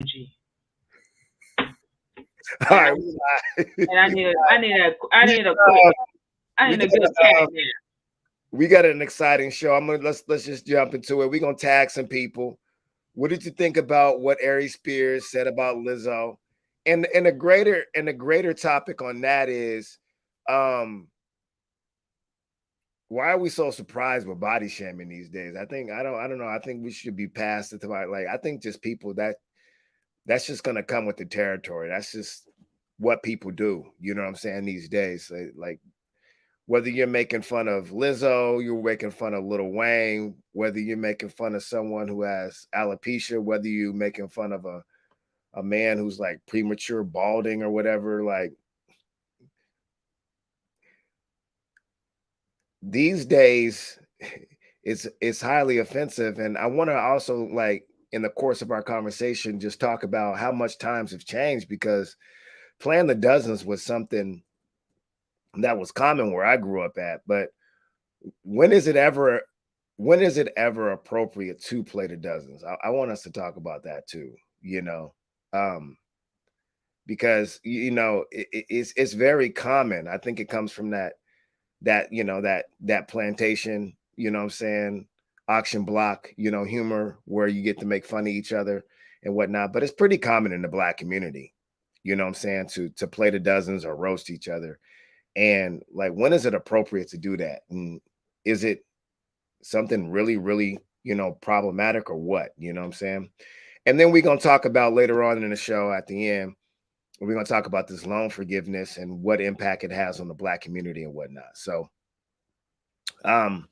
All And right, I we need a got good tag now. we got an exciting show. Let's just jump into it. We're gonna tag some people. What did you think about what Aries Spears said about Lizzo? And the greater topic on that is, um, why are we so surprised with body shaming these days? I don't know. I think we should be past it. Like I think just people that's just gonna come with the territory. That's just what people do. You know what I'm saying these days. Like whether you're making fun of Lizzo, you're making fun of Lil Wayne, whether you're making fun of someone who has alopecia, whether you're making fun of a man who's like premature balding or whatever, like these days it's highly offensive. And I want to also, like, in the course of our conversation, just talk about how much times have changed, because playing the dozens was something that was common where I grew up at. But when is it ever when is it ever appropriate to play the dozens? I want us to talk about that too, um, because it's very common. I think it comes from that plantation, what I'm saying, auction block, humor, where you get to make fun of each other and whatnot. But it's pretty common in the black community, what I'm saying, to play the dozens or roast each other. And like, when is it appropriate to do that? And is it something really, really, problematic, or what? You know what I'm saying? And then we're gonna talk about later on in the show at the end. We're gonna talk about this loan forgiveness and what impact it has on the black community and whatnot. So um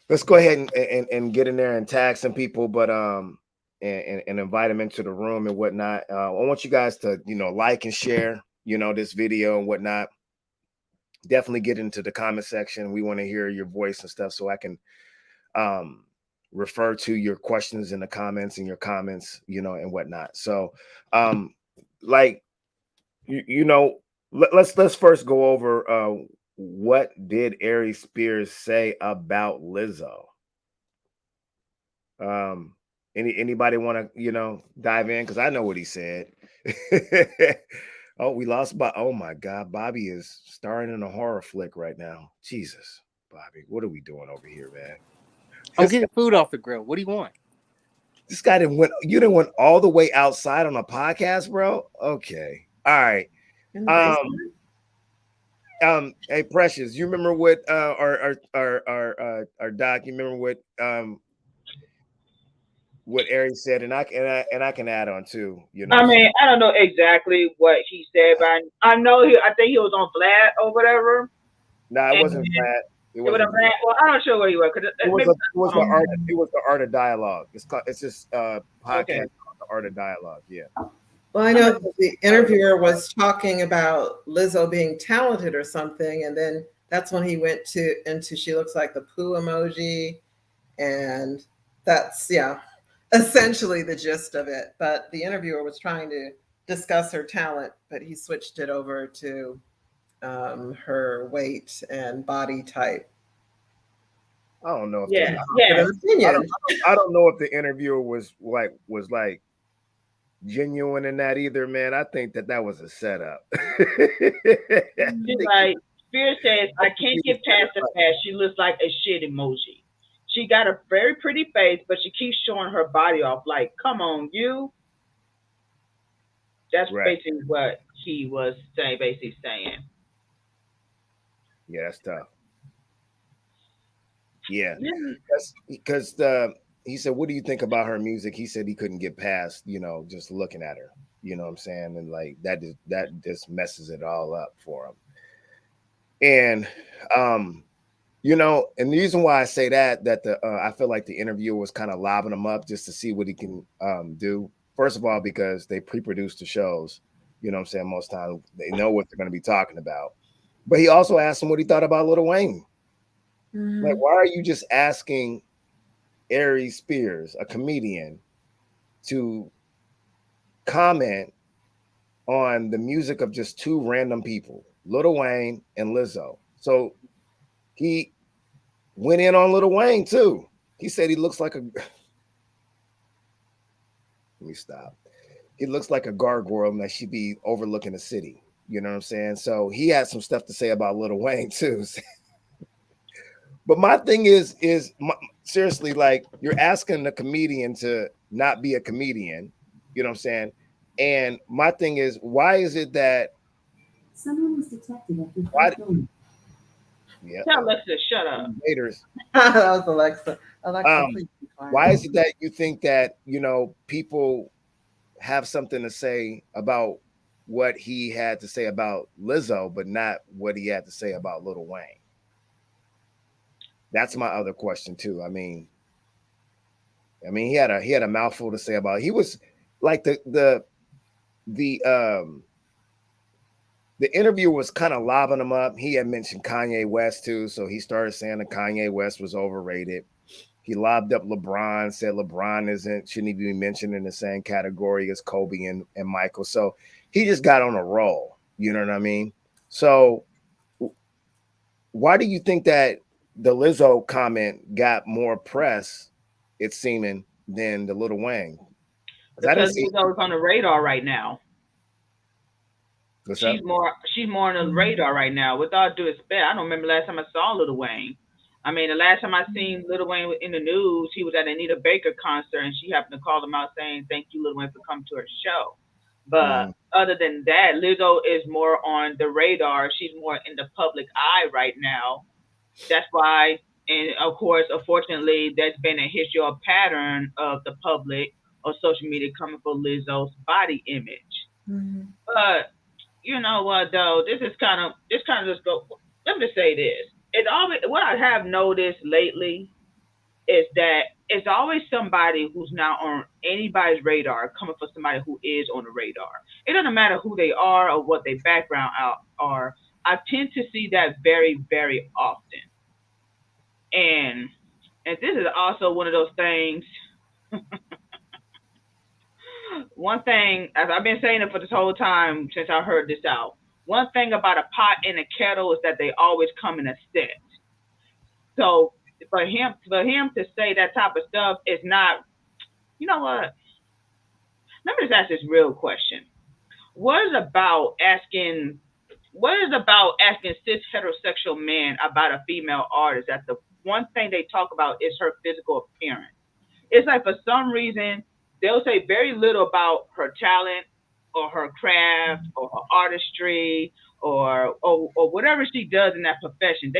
let's go ahead and get in there and tag some people, but and invite them into the room and whatnot. I want you guys to like and share this video and whatnot. Definitely get into the comment section. We want to hear your voice and stuff, so I can um refer to your questions in the comments and your comments, and whatnot. So um like you know let's first go over what did Aries Spears say about Lizzo. um anybody want to dive in, because I know what he said. Oh, we lost, but oh my god, Bobby is starring in a horror flick right now. Jesus, Bobby, what are we doing over here, man? I'm this getting food off the grill. What do you want? This guy didn't went all the way outside on a podcast, bro. Okay. All right. In the Um, basement. hey Precious, you remember what our doc, you remember what Aries said, and I can add on too, I so mean, I don't know exactly what he said, but I know I think he was on Vlad or whatever. no, it And wasn't Vlad. It it was a wasn't Vlad. Vlad. Well, I'm not sure where he was, because maybe. It was the art of dialogue. It's this Okay. podcast called The Art of Dialogue. Yeah. Well, I I know know. that the interviewer was talking about Lizzo being talented or something, and then that's when he went into she looks like the poo emoji, and that's essentially the gist of it. But the interviewer was trying to discuss her talent, but he switched it over to her weight and body type. I don't know if Yeah, the But yeah. an opinion. I don't know if the interviewer was like genuine in that either, man. I think that was a setup. I She's think like, Spears says, I I think he can't was get past the fact she looks like a shit emoji. She got a very pretty face, but she keeps showing her body off. Like, come on, you. That's right. basically what he was saying. Basically saying, Yeah, that's tough. Yeah, yeah, because the he said, "What do you think about her music?" He said he couldn't get past, just looking at her. You know what I'm saying? And like that just messes it all up for him. And and the reason why I say that the I feel like the interviewer was kind of lobbing him up just to see what he can do. First of all, because they pre-produce the shows, what I'm saying, most times they know what they're going to be talking about. But he also asked him what he thought about Lil Wayne. Like, Mhm. why are you just asking Aries Spears, a comedian, to comment on the music of just two random people, Lil Wayne and Lizzo? So he went in on Lil Wayne too. He said he looks like a. Let me stop. He looks like a gargoyle that should be overlooking the city. You know what I'm saying? So he had some stuff to say about Lil Wayne too. But my thing seriously, like, you're asking a comedian to not be a comedian. You know what I'm saying? And my thing is, why is it that Someone was detected at the why? front door. Yeah, Tell Alexa, shut up. haters. That was Alexa. Alexa, please be quiet. Why is it that you think that people have something to say about what he had to say about Lizzo, but not what he had to say about Lil Wayne? That's my other question too. I mean, he had a mouthful to say about it. He was like the interview was kind of lobbing him up. He had mentioned Kanye West too, so he started saying that Kanye West was overrated. He lobbed up LeBron, said LeBron shouldn't even be mentioned in the same category as Kobe and Michael. So he just got on a roll. You know what I mean? So why do you think that the Lizzo comment got more press, it's seeming, than the Lil Wayne? Because Lizzo's on the radar right now. What's she's up? more on the radar right now. With all due respect, I don't remember last time I saw Lil Wayne. I mean, the last time I seen Lil Wayne in the news, he was at Anita Baker concert, and she happened to call him out saying, "Thank you, Lil Wayne, for coming to her show." But other than that, Lizzo is more on the radar. She's more in the public eye right now. That's why, and of course, unfortunately, there's been a history or pattern of the public or social media coming for Lizzo's body image. But you know what, though, this kind of just go. Let me just say this: it's always what I have noticed lately is that it's always somebody who's not on anybody's radar coming for somebody who is on the radar. It doesn't matter who they are or what their background are. I tend to see that very, very often. And this is also one of those things. One thing, as I've been saying it for this whole time since I heard this out, one thing about a pot and a kettle is that they always come in a set. So for him to say that type of stuff is not, you know what? Let me just ask this real question. What is about asking cis heterosexual men about a female artist that the one thing they talk about is her physical appearance? It's like for some reason they'll say very little about her talent or her craft or her artistry or whatever she does in that profession.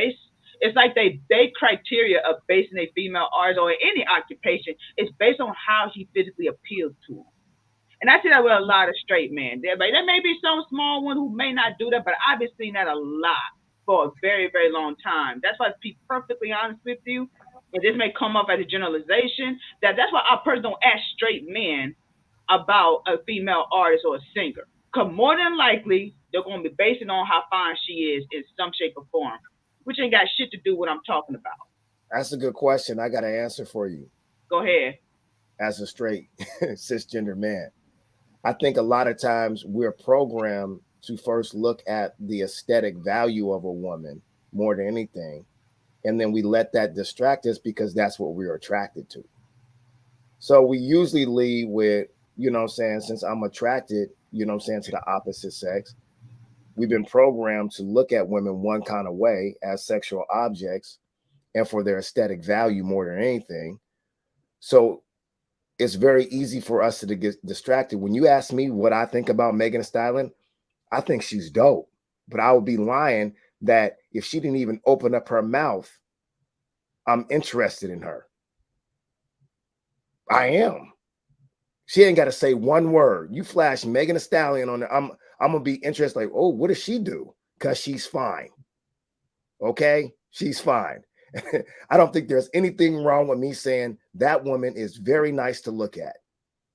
It's like they criteria of basing a female artist or any occupation is based on how she physically appeals to them. And I see that with a lot of straight men. There may be some small one who may not do that, but I've been seeing that a lot for a very, very long time. That's why, to be perfectly honest with you, and this may come up as a generalization, that's why I personally don't ask straight men about a female artist or a singer. Because more than likely, they're going to be basing on how fine she is in some shape or form, which ain't got shit to do with what I'm talking about. That's a good question. I got an answer for you. Go ahead. As a straight cisgender man, I think a lot of times we're programmed to first look at the aesthetic value of a woman more than anything. And then we let that distract us because that's what we're attracted to. So we usually lead with, since I'm attracted, to the opposite sex, we've been programmed to look at women one kind of way as sexual objects and for their aesthetic value more than anything. So it's very easy for us to get distracted. When you ask me what I think about Megan Thee Stallion, I think she's dope, but I would be lying that if she didn't even open up her mouth, I'm interested in her. I am. She ain't got to say one word. You flash Megan Thee Stallion on there, I'm gonna be interested. Like, oh, what does she do? Because she's fine. Okay, she's fine. I don't think there's anything wrong with me saying that woman is very nice to look at.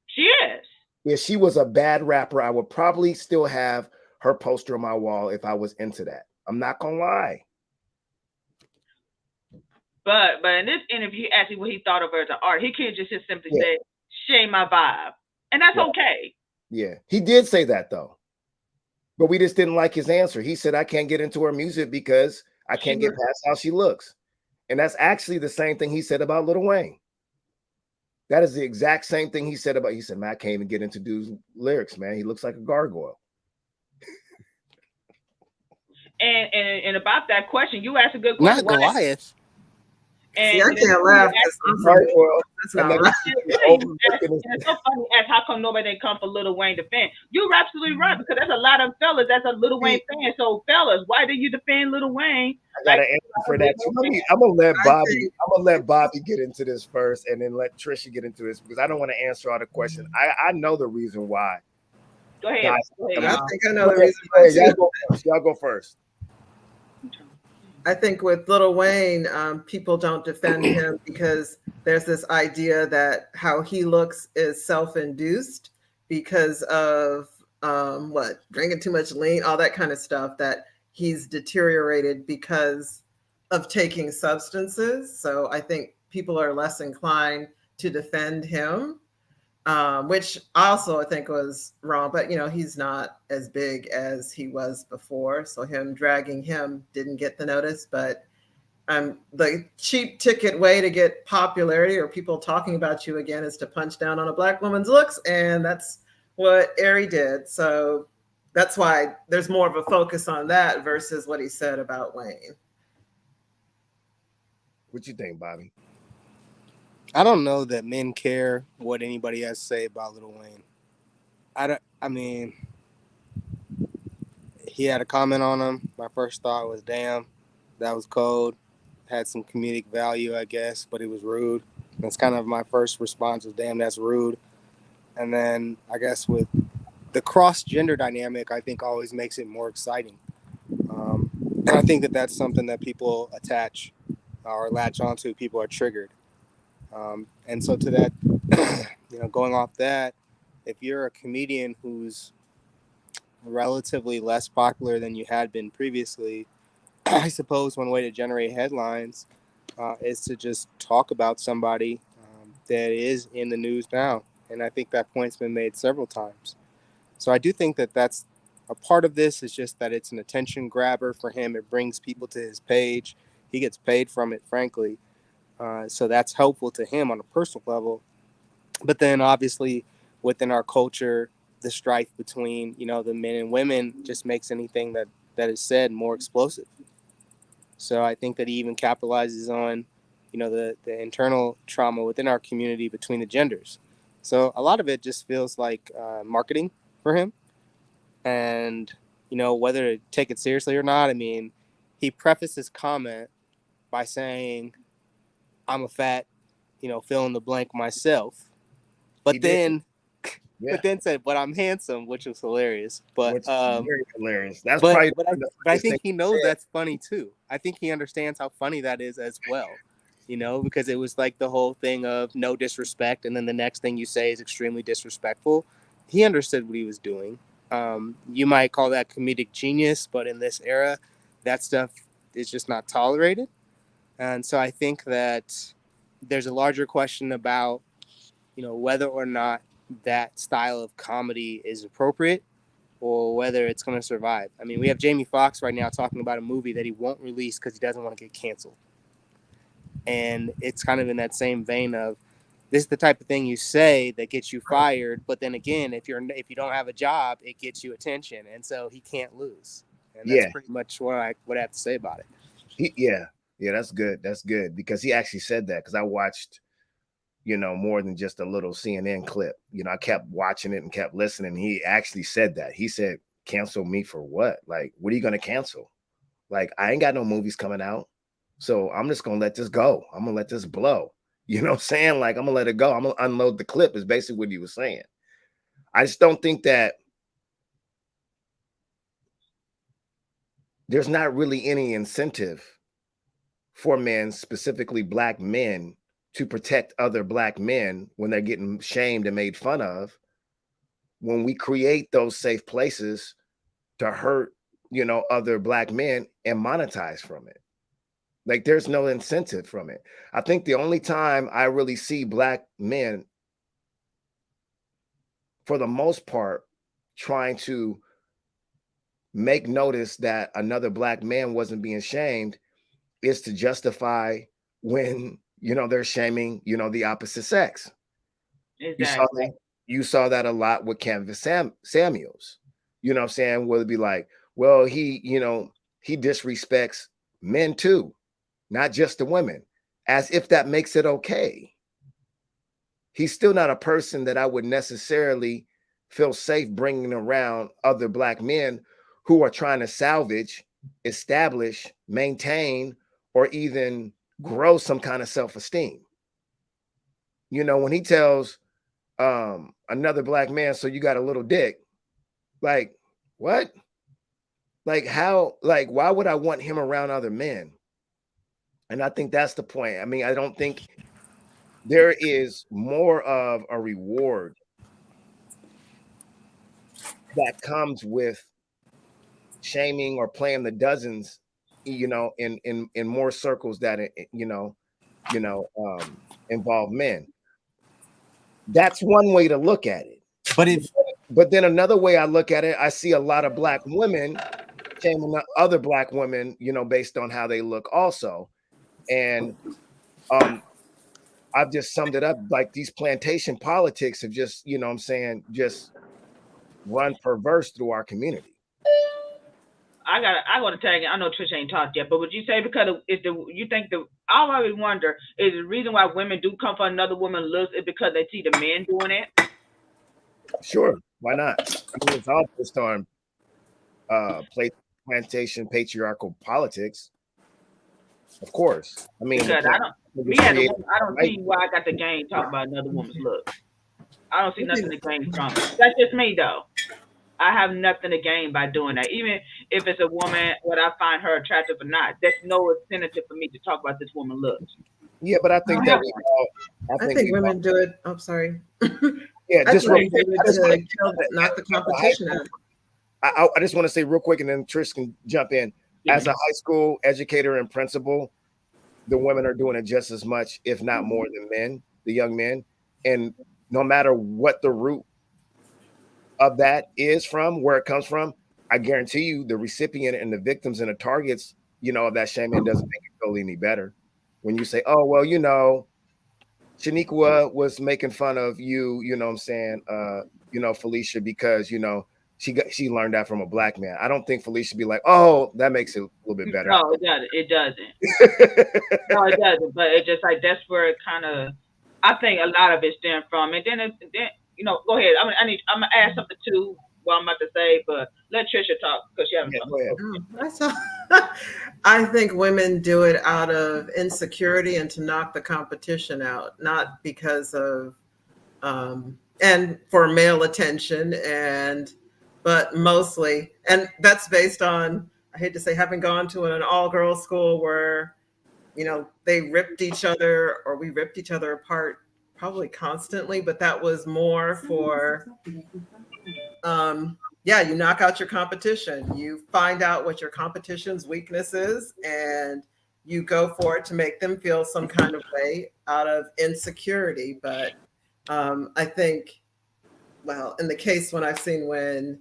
She is. If she was a bad rapper, I would probably still have her poster on my wall if I was into that. I'm not gonna lie. But in this interview, he asked me what he thought of her as an art. He can't just simply say, "She ain't my vibe," and that's okay. Yeah, he did say that though, but we just didn't like his answer. He said, "I can't get into her music because I can't get past how she looks," and that's actually the same thing he said about Lil Wayne. That is the exact same thing he said about. He said, "Man, I can't even get into dude's lyrics, man. He looks like a gargoyle." And about that question, you asked a good Not question. Why? Goliath. See, I And can't laugh because I'm from Gargoyle. That's And not then right. it's so funny as how come nobody didn't come for Lil Wayne defend? You're absolutely right because there's a lot of fellas that's a Lil Wayne fan. So fellas, why do you defend Lil Wayne? I got an answer for that too. I'm gonna let Bobby. I'm gonna let Bobby get into this first, and then let Trisha get into this because I don't want to answer all the questions. I know the reason why. Go ahead. Guys, Go ahead, I y'all. think I know the reason why Y'all too. go first. Y'all go first. I think with Lil Wayne, people don't defend him because there's this idea that how he looks is self-induced because of what, drinking too much lean, all that kind of stuff, that he's deteriorated because of taking substances. So I think people are less inclined to defend him, which also I think was wrong. But he's not as big as he was before, so him dragging him didn't get the notice. But the cheap ticket way to get popularity or people talking about you again is to punch down on a Black woman's looks, and that's what Aries did. So that's why there's more of a focus on that versus what he said about Wayne. What you think, Bobby? I don't know that men care what anybody has to say about Lil Wayne. I mean, he had a comment on him. My first thought was, damn, that was cold. Had some comedic value, I guess, but it was rude. That's kind of my first response was, damn, that's rude. And then I guess with the cross-gender dynamic, I think always makes it more exciting. And I think that that's something that people attach or latch onto. People are triggered. And so to that, going off that, if you're a comedian who's relatively less popular than you had been previously, I suppose one way to generate headlines is to just talk about somebody that is in the news now. And I think that point's been made several times. So I do think that that's a part of this is just that it's an attention grabber for him. It brings people to his page. He gets paid from it, frankly. So that's helpful to him on a personal level. But then obviously within our culture, the strife between, the men and women just makes anything that is said more explosive. So I think that he even capitalizes on, the internal trauma within our community between the genders. So a lot of it just feels like marketing for him. And, whether to take it seriously or not, I mean, he prefaced his comment by saying, I'm a fat, fill in the blank myself. But then said, but I'm handsome, which was hilarious. But Which is very hilarious. That's but probably but I think he knows that's funny too. I think he understands how funny that is as well. Because it was like the whole thing of no disrespect, and then the next thing you say is extremely disrespectful. He understood what he was doing. You might call that comedic genius, but in this era, that stuff is just not tolerated. And so I think that there's a larger question about, whether or not that style of comedy is appropriate or whether it's going to survive. I mean, we have Jamie Foxx right now talking about a movie that he won't release because he doesn't want to get canceled. And it's kind of in that same vein of this is the type of thing you say that gets you fired. But then again, if you don't have a job, it gets you attention. And so he can't lose. And that's pretty much what I have to say about it. Yeah, that's good. That's good because he actually said that because I watched, more than just a little CNN clip. I kept watching it and kept listening. He actually said that. He said, cancel me for what? Like, what are you going to cancel? Like, I ain't got no movies coming out. So I'm just going to let this go. I'm going to let this blow. You know what I'm saying? Like, I'm going to let it go. I'm going to unload the clip is basically what he was saying. I just don't think that there's not really any incentive for men, specifically Black men, to protect other Black men when they're getting shamed and made fun of, when we create those safe places to hurt, other Black men and monetize from it. Like, there's no incentive from it. I think the only time I really see Black men, for the most part, trying to make notice that another Black man wasn't being shamed is to justify when, they're shaming, the opposite sex. Exactly. You saw that a lot with Canvas Samuels. You know what I'm saying? Where it'd be like, well, he disrespects men too, not just the women, as if that makes it okay. He's still not a person that I would necessarily feel safe bringing around other black men who are trying to salvage, establish, maintain, or even grow some kind of self-esteem. You know, when he tells another black man, so you got a little dick, like, what? Like, how? Like, why would I want him around other men? And I think that's the point. I mean, I don't think there is more of a reward that comes with shaming or playing the dozens, you know, in more circles that involve men. That's one way to look at it. But then another way I look at it, I see a lot of black women shaming other black women, you know, based on how they look also. And I've just summed it up like these plantation politics have just, you know what I'm saying, just run perverse through our community. I got to tag in. I know Trish ain't talked yet, but would you say because I always wonder, is the reason why women do come for another woman's looks is because they see the men doing it? Sure, why not? I mean, it's all based on plantation patriarchal politics. Of course. I mean, because I don't see why I got to gain talk about another woman's look. I don't see nothing to gain from it. That's just me though. I have nothing to gain by doing that. Even if it's a woman, whether I find her attractive or not, there's no incentive for me to talk about this woman's looks. Yeah, but I think that I think women do it. I'm sorry. Yeah, just knock the competition out. I just want to say real quick, and then Trish can jump in. As a high school educator and principal, the women are doing it just as much, if not more, than men, the young men. And no matter what the root of that is from, where it comes from, I guarantee you the recipient and the victims and the targets, you know, of that shaming doesn't make it feel any better. When you say, oh, well, you know, Shaniqua was making fun of you, you know what I'm saying, you know, Felicia, because, you know, she learned that from a black man. I don't think Felicia be like, oh, that makes it a little bit better. No, it doesn't. No, it doesn't. But it's just like that's where it kind of, I think a lot of it stems from. And then you know, go ahead. I'm gonna add something too. What I'm about to say, but let Trisha talk because she hasn't talked. I think women do it out of insecurity and to knock the competition out, not because of and for male attention, but mostly, and that's based on, I hate to say, having gone to an all-girls school where, you know, they ripped each other, or we ripped each other apart probably constantly, but that was more for you knock out your competition. You find out what your competition's weakness is, and you go for it to make them feel some kind of way out of insecurity. But I think, well, in the case when I've seen when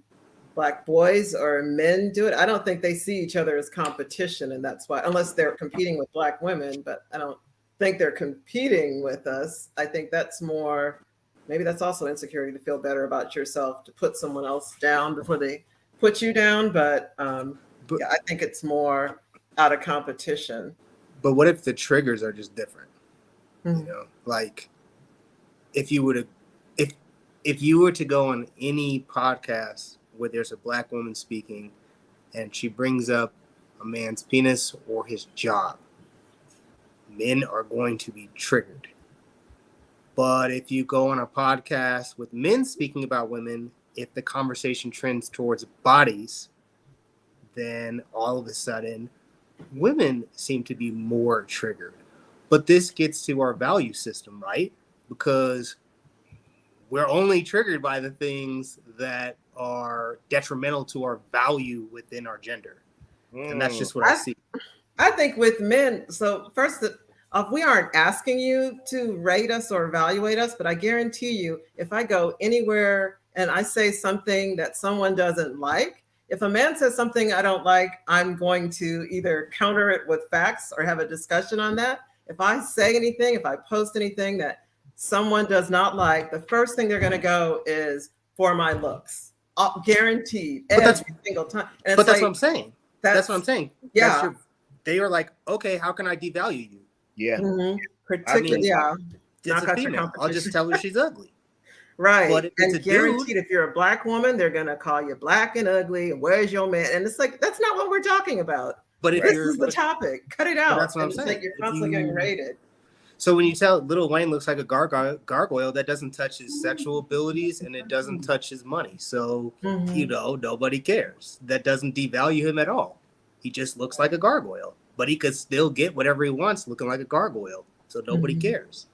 Black boys or men do it, I don't think they see each other as competition. And that's why, unless they're competing with Black women, but I don't think they're competing with us. I think that's more, maybe that's also insecurity, to feel better about yourself, to put someone else down before they put you down. But yeah, I think it's more out of competition. But what if the triggers are just different? You know, like if you were to go on any podcast where there's a Black woman speaking and she brings up a man's penis or his job, men are going to be triggered. But if you go on a podcast with men speaking about women, if the conversation trends towards bodies, then all of a sudden women seem to be more triggered. But this gets to our value system, right? Because we're only triggered by the things that are detrimental to our value within our gender. And that's just what I see. I think with men, so first, we aren't asking you to rate us or evaluate us, but I guarantee you, if I go anywhere and I say something that someone doesn't like, if a man says something I don't like, I'm going to either counter it with facts or have a discussion on that. If I say anything, if I post anything that someone does not like, the first thing they're going to go is for my looks. Guaranteed But that's every single time. And it's but that's like, what I'm saying. That's what I'm saying. That's yeah. your. They are like, okay, how can I devalue you? Yeah. Mhm. I mean, Particularly, yeah. it's Knock a out your female. I'll just competition. tell her she's ugly. Right. But if it's a And guaranteed, dude, if you're a black woman, they're going to call you black and ugly. Where's your man? And it's like, that's not what we're talking about. but if This you're, is the topic. Cut it but out. that's what I'm And it's saying. like you're If constantly getting you, rated. so when you tell Lil Wayne looks like a gargoyle, that doesn't touch his sexual abilities and it doesn't touch his money. So Mhm. nobody cares. That doesn't devalue him at all. He just looks like a gargoyle, but he could still get whatever he wants looking like a gargoyle. So nobody Mhm. cares.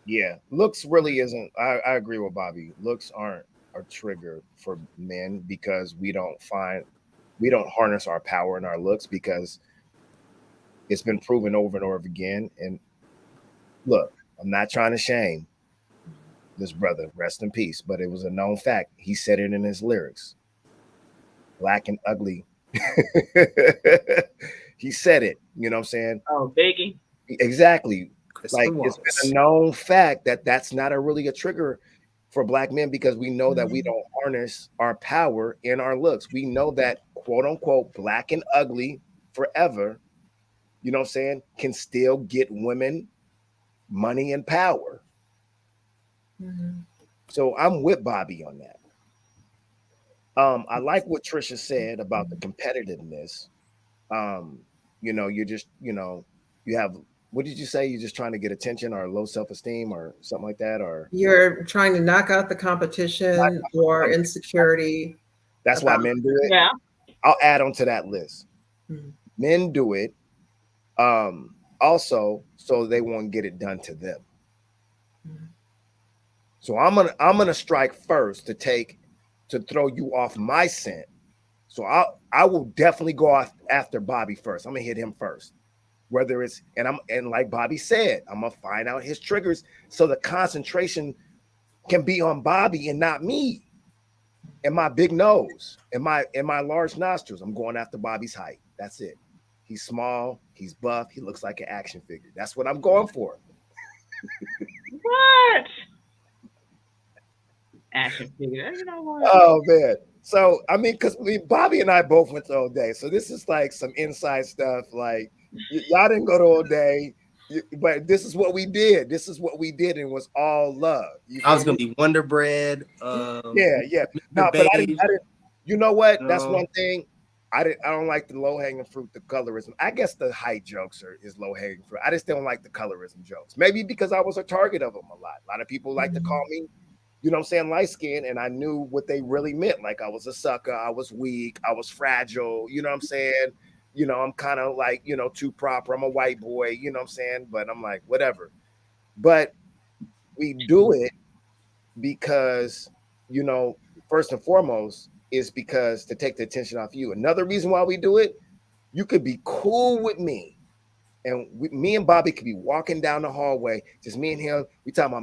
Yeah, looks really isn't. I agree with Bobby. Looks aren't a trigger for men because we don't harness our power in our looks because it's been proven over and over again. And look, I'm not trying to shame this brother, rest in peace, but it was a known fact. He said it in his lyrics. Black and ugly. He said it. You know what I'm saying? Oh, Biggie. Exactly. Christopher Like it's Wallace. been a known fact that that's not a really a trigger for black men because we know that we don't harness our power in our looks. We know that quote unquote black and ugly forever, you know what I'm saying, can still get women money and power. Mhm. So I'm with Bobby on that. I like what Trisha said about the competitiveness. Um, you're just, you have what did you say? You're just trying to get attention or low self-esteem or something like that, or You're trying to knock out the competition or insecurity that's why about. men do it. Yeah. I'll add on to that list. Mhm. Men do it also so they won't get it done to them. Mhm. So I'm gonna strike first to throw you off my scent. So I will definitely go off after Bobby first. I'm gonna hit him first. Whether it's and like Bobby said, I'm gonna find out his triggers so the concentration can be on Bobby and not me. And my big nose and my large nostrils. I'm going after Bobby's height. That's it. He's small, he's buff, he looks like an action figure. That's what I'm going for. What? Action figure. You know what? Oh man. So I mean, because Bobby and I both went to All Day, so this is like some inside stuff. Like y'all didn't go to All Day, but this is what we did. This is what we did, and it was all love. You I was feel gonna me? be Wonder Bread. Yeah. Mr. No, but I didn't. Beige. You know what? That's No. one thing. I don't like the low hanging fruit, the colorism. I guess the height jokes is low hanging fruit. I just don't like the colorism jokes. Maybe because I was a target of them a lot. A lot of people like to call me, you know what I'm saying, light skinned, and I knew what they really meant. Like I was a sucker, I was weak, I was fragile, you know what I'm saying? I'm kind of like, too proper. I'm a white boy, you know what I'm saying? But I'm like, whatever. But we do it because, you know, first and foremost, is because to take the attention off you. Another reason why we do it, you could be cool with me. And me and Bobby could be walking down the hallway, just me and him. We talking about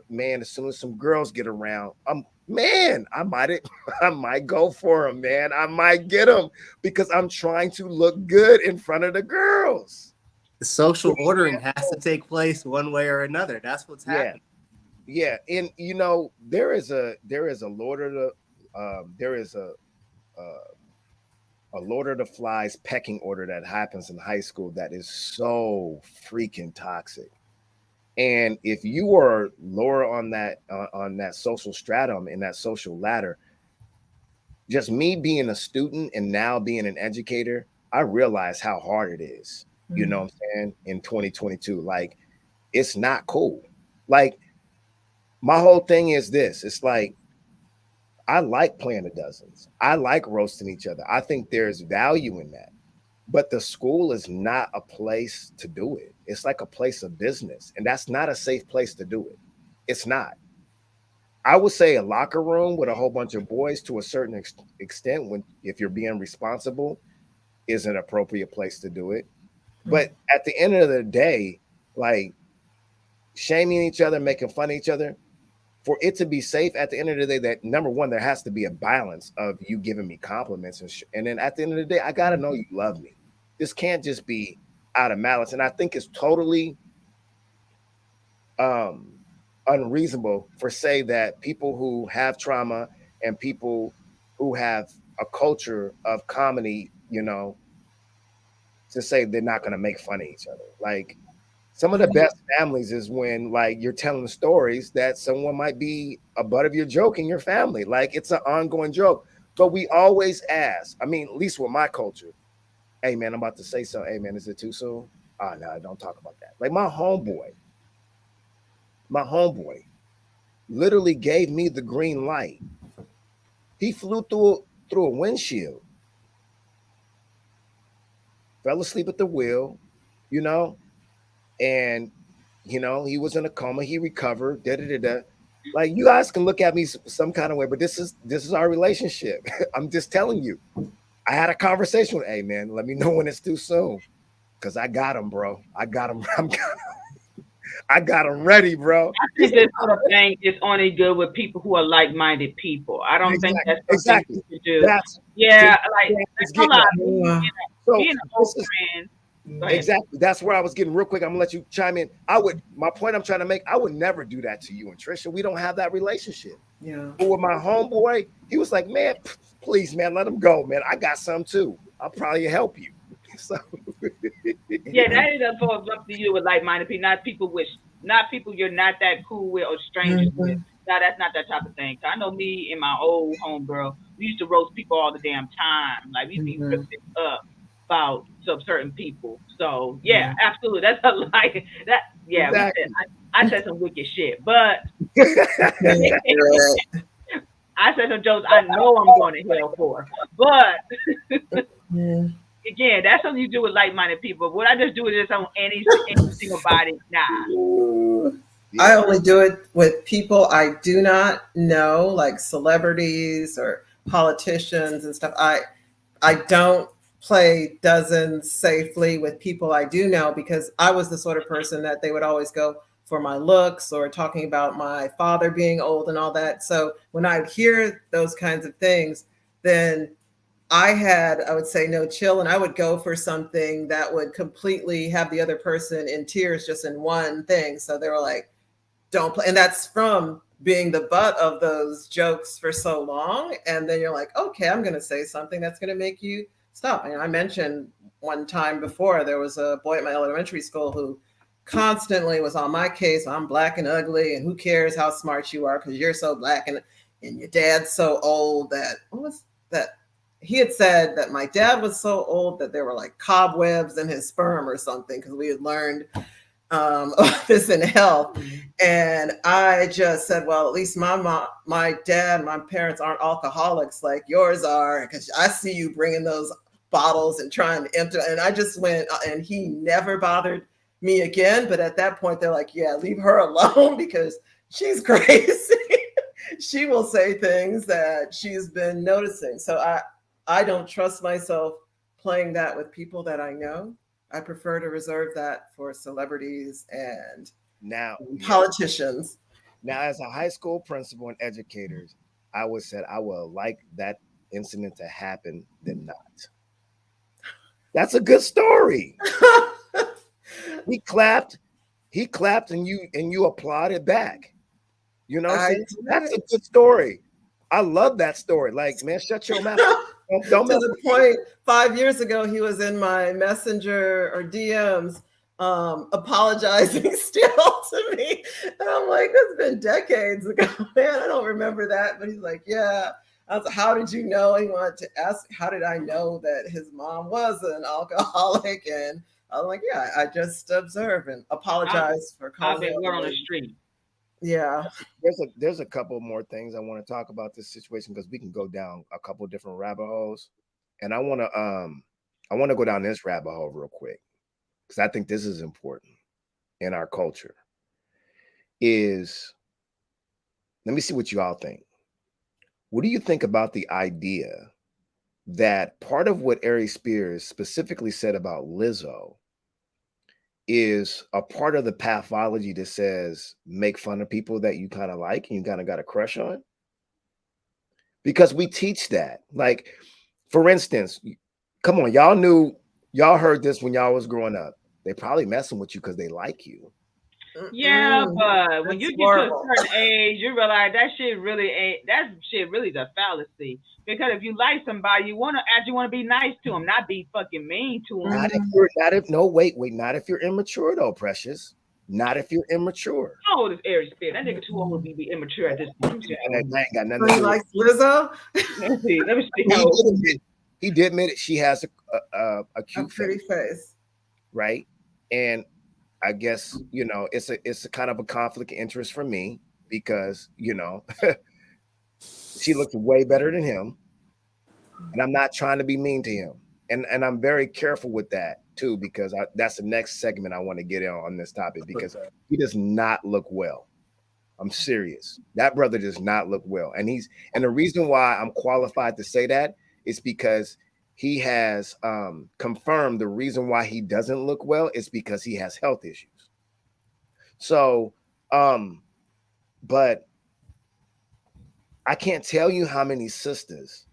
man. As soon as some girls get around, I might go for him, man. I might get him because I'm trying to look good in front of the girls. The social ordering has to take place one way or another. That's what's Yeah, happening. yeah. And there is a Lord of the there is a Lord of the Flies pecking order that happens in high school that is so freaking toxic. And if you are lower on that social stratum in that social ladder, just me being a student and now being an educator, I realize how hard it is. You know what I'm saying? In 2022, like it's not cool. Like my whole thing is this: it's like I like playing the dozens. I like roasting each other. I think there's value in that. But the school is not a place to do it. It's like a place of business, and that's not a safe place to do it. It's not. I would say a locker room with a whole bunch of boys to a certain extent, when if you're being responsible, is an appropriate place to do it. But at the end of the day, like shaming each other, making fun of each other, for it to be safe at the end of the day, that number one, there has to be a balance of you giving me compliments and then at the end of the day, I gotta know you love me. This can't just be out of malice. And I think it's totally unreasonable for say that people who have trauma and people who have a culture of comedy, you know, to say they're not going to make fun of each other. Like some of the best families is when like you're telling stories that someone might be a butt of your joke in your family. Like it's an ongoing joke. But we always ask, I mean, at least with my culture, hey man, I'm about to say something. Hey man, is it too soon? Oh no, don't talk about that. Like my homeboy literally gave me the green light. He flew through a windshield, fell asleep at the wheel, you know, and you know, he was in a coma, he recovered, da da da da. Like you guys can look at me some kind of way, but this is our relationship. I'm just telling you. I had a conversation with, hey man, let me know when it's too soon. Cause I got him, bro. I got him. I got him ready, bro. I think this sort of thing is only good with people who are like-minded people. I don't think Exactly. that's something Exactly. you should do. That's Yeah, just like it's a getting lot. at. Yeah. So Being an this old is friend. Go ahead. exactly that's where I was getting real quick. I'm gonna let you chime in. My point I'm trying to make, I would never do that to you and Trisha. We don't have that relationship. Yeah. But with my homeboy, he was like, man, please, man, let him go, man. I got some too. I'll probably help you. So Yeah, that is something to do with like-minded people, not people you're not that cool with or strangers with. Mhm. No, that's not that type of thing. I know me and my old homegirl, we used to roast people all the damn time. Like we used to be Mhm. ripping up about some certain people. So yeah, Yeah. absolutely. That's a like that. Yeah, we said exactly. I said some wicked shit, but Can't do it. I said some jokes I know I'm going to hell for. But Yeah. again, that's something you do with like-minded people. Would I just do this on any single body? Nah. Ooh. I Yeah. only do it with people I do not know, like celebrities or politicians and stuff. I don't play dozens safely with people I do know because I was the sort of person that they would always go for my looks or talking about my father being old and all that. So when I hear those kinds of things, then I would say no chill, and I would go for something that would completely have the other person in tears just in one thing. So they were like, don't play. And that's from being the butt of those jokes for so long. And then you're like, okay, I'm going to say something that's going to make you stop. And I mentioned one time before, there was a boy at my elementary school who constantly was on my case. I'm black and ugly, and who cares how smart you are because you're so black and your dad's so old that, what was that? He had said that my dad was so old that there were like cobwebs in his sperm or something because we had learned this in health. And I just said, well, at least my mom, my dad, my parents aren't alcoholics like yours are, because I see you bringing those bottles and trying to empty. And I just went, and he never bothered me again. But at that point, they're like, yeah, leave her alone because she's crazy. She will say things that she's been noticing. So I don't trust myself playing that with people that I know. I prefer to reserve that for celebrities and Now, yeah. politicians. Now, as a high school principal and educators, I would said I would like that incident to happen than not. That's a good story. He clapped, and you applauded back. You know what I'm I saying? That's a did. good story. I love that story. Like, man, shut your mouth. Don't To mess the with me. point, 5 years ago, he was in my messenger or DMs apologizing still to me. And I'm like, that's been decades ago, man. I don't remember that. But he's like, yeah. I was like, how did you know? He wanted to ask, how did I know that his mom was an alcoholic? And I'm like, yeah, I just observe and I've apologize for I've calling been out word the on the name. street. Yeah. There's a couple more things I want to talk about this situation because we can go down a couple different rabbit holes. And I want to go down this rabbit hole real quick because I think this is important in our culture. Is let me see what you all think. What do you think about the idea that part of what Aries Spears specifically said about Lizzo is a part of the pathology that says make fun of people that you kind of like and you kind of got a crush on? Because we teach that. Like, for instance, come on, y'all heard this when y'all was growing up. They probably messing with you because they like you. Yeah, Mm-mm. but when That's you get to a horrible. certain age, you realize that shit really ain't. That shit really is a fallacy. Because if you like somebody, you want to be nice to them, not be fucking mean to them. Not if you're not if no wait, not if you're immature though, Precious. Not if you're immature. How old is Aries Spears? That nigga too old to be immature at this point. Let me see how And old. that ain't got nothing So to he do with likes Lizzo? Let me see. Let me see he how old. did admit he did admit it. She has a A cute pretty face, face. right? And I guess it's a kind of a conflict of interest for me because she looks way better than him, and I'm not trying to be mean to him, and I'm very careful with that too because that's the next segment I want to get on this topic because he does not look well. I'm serious. That brother does not look well, and the reason why I'm qualified to say that is because he has confirmed the reason why he doesn't look well is because he has health issues. So, but I can't tell you how many sisters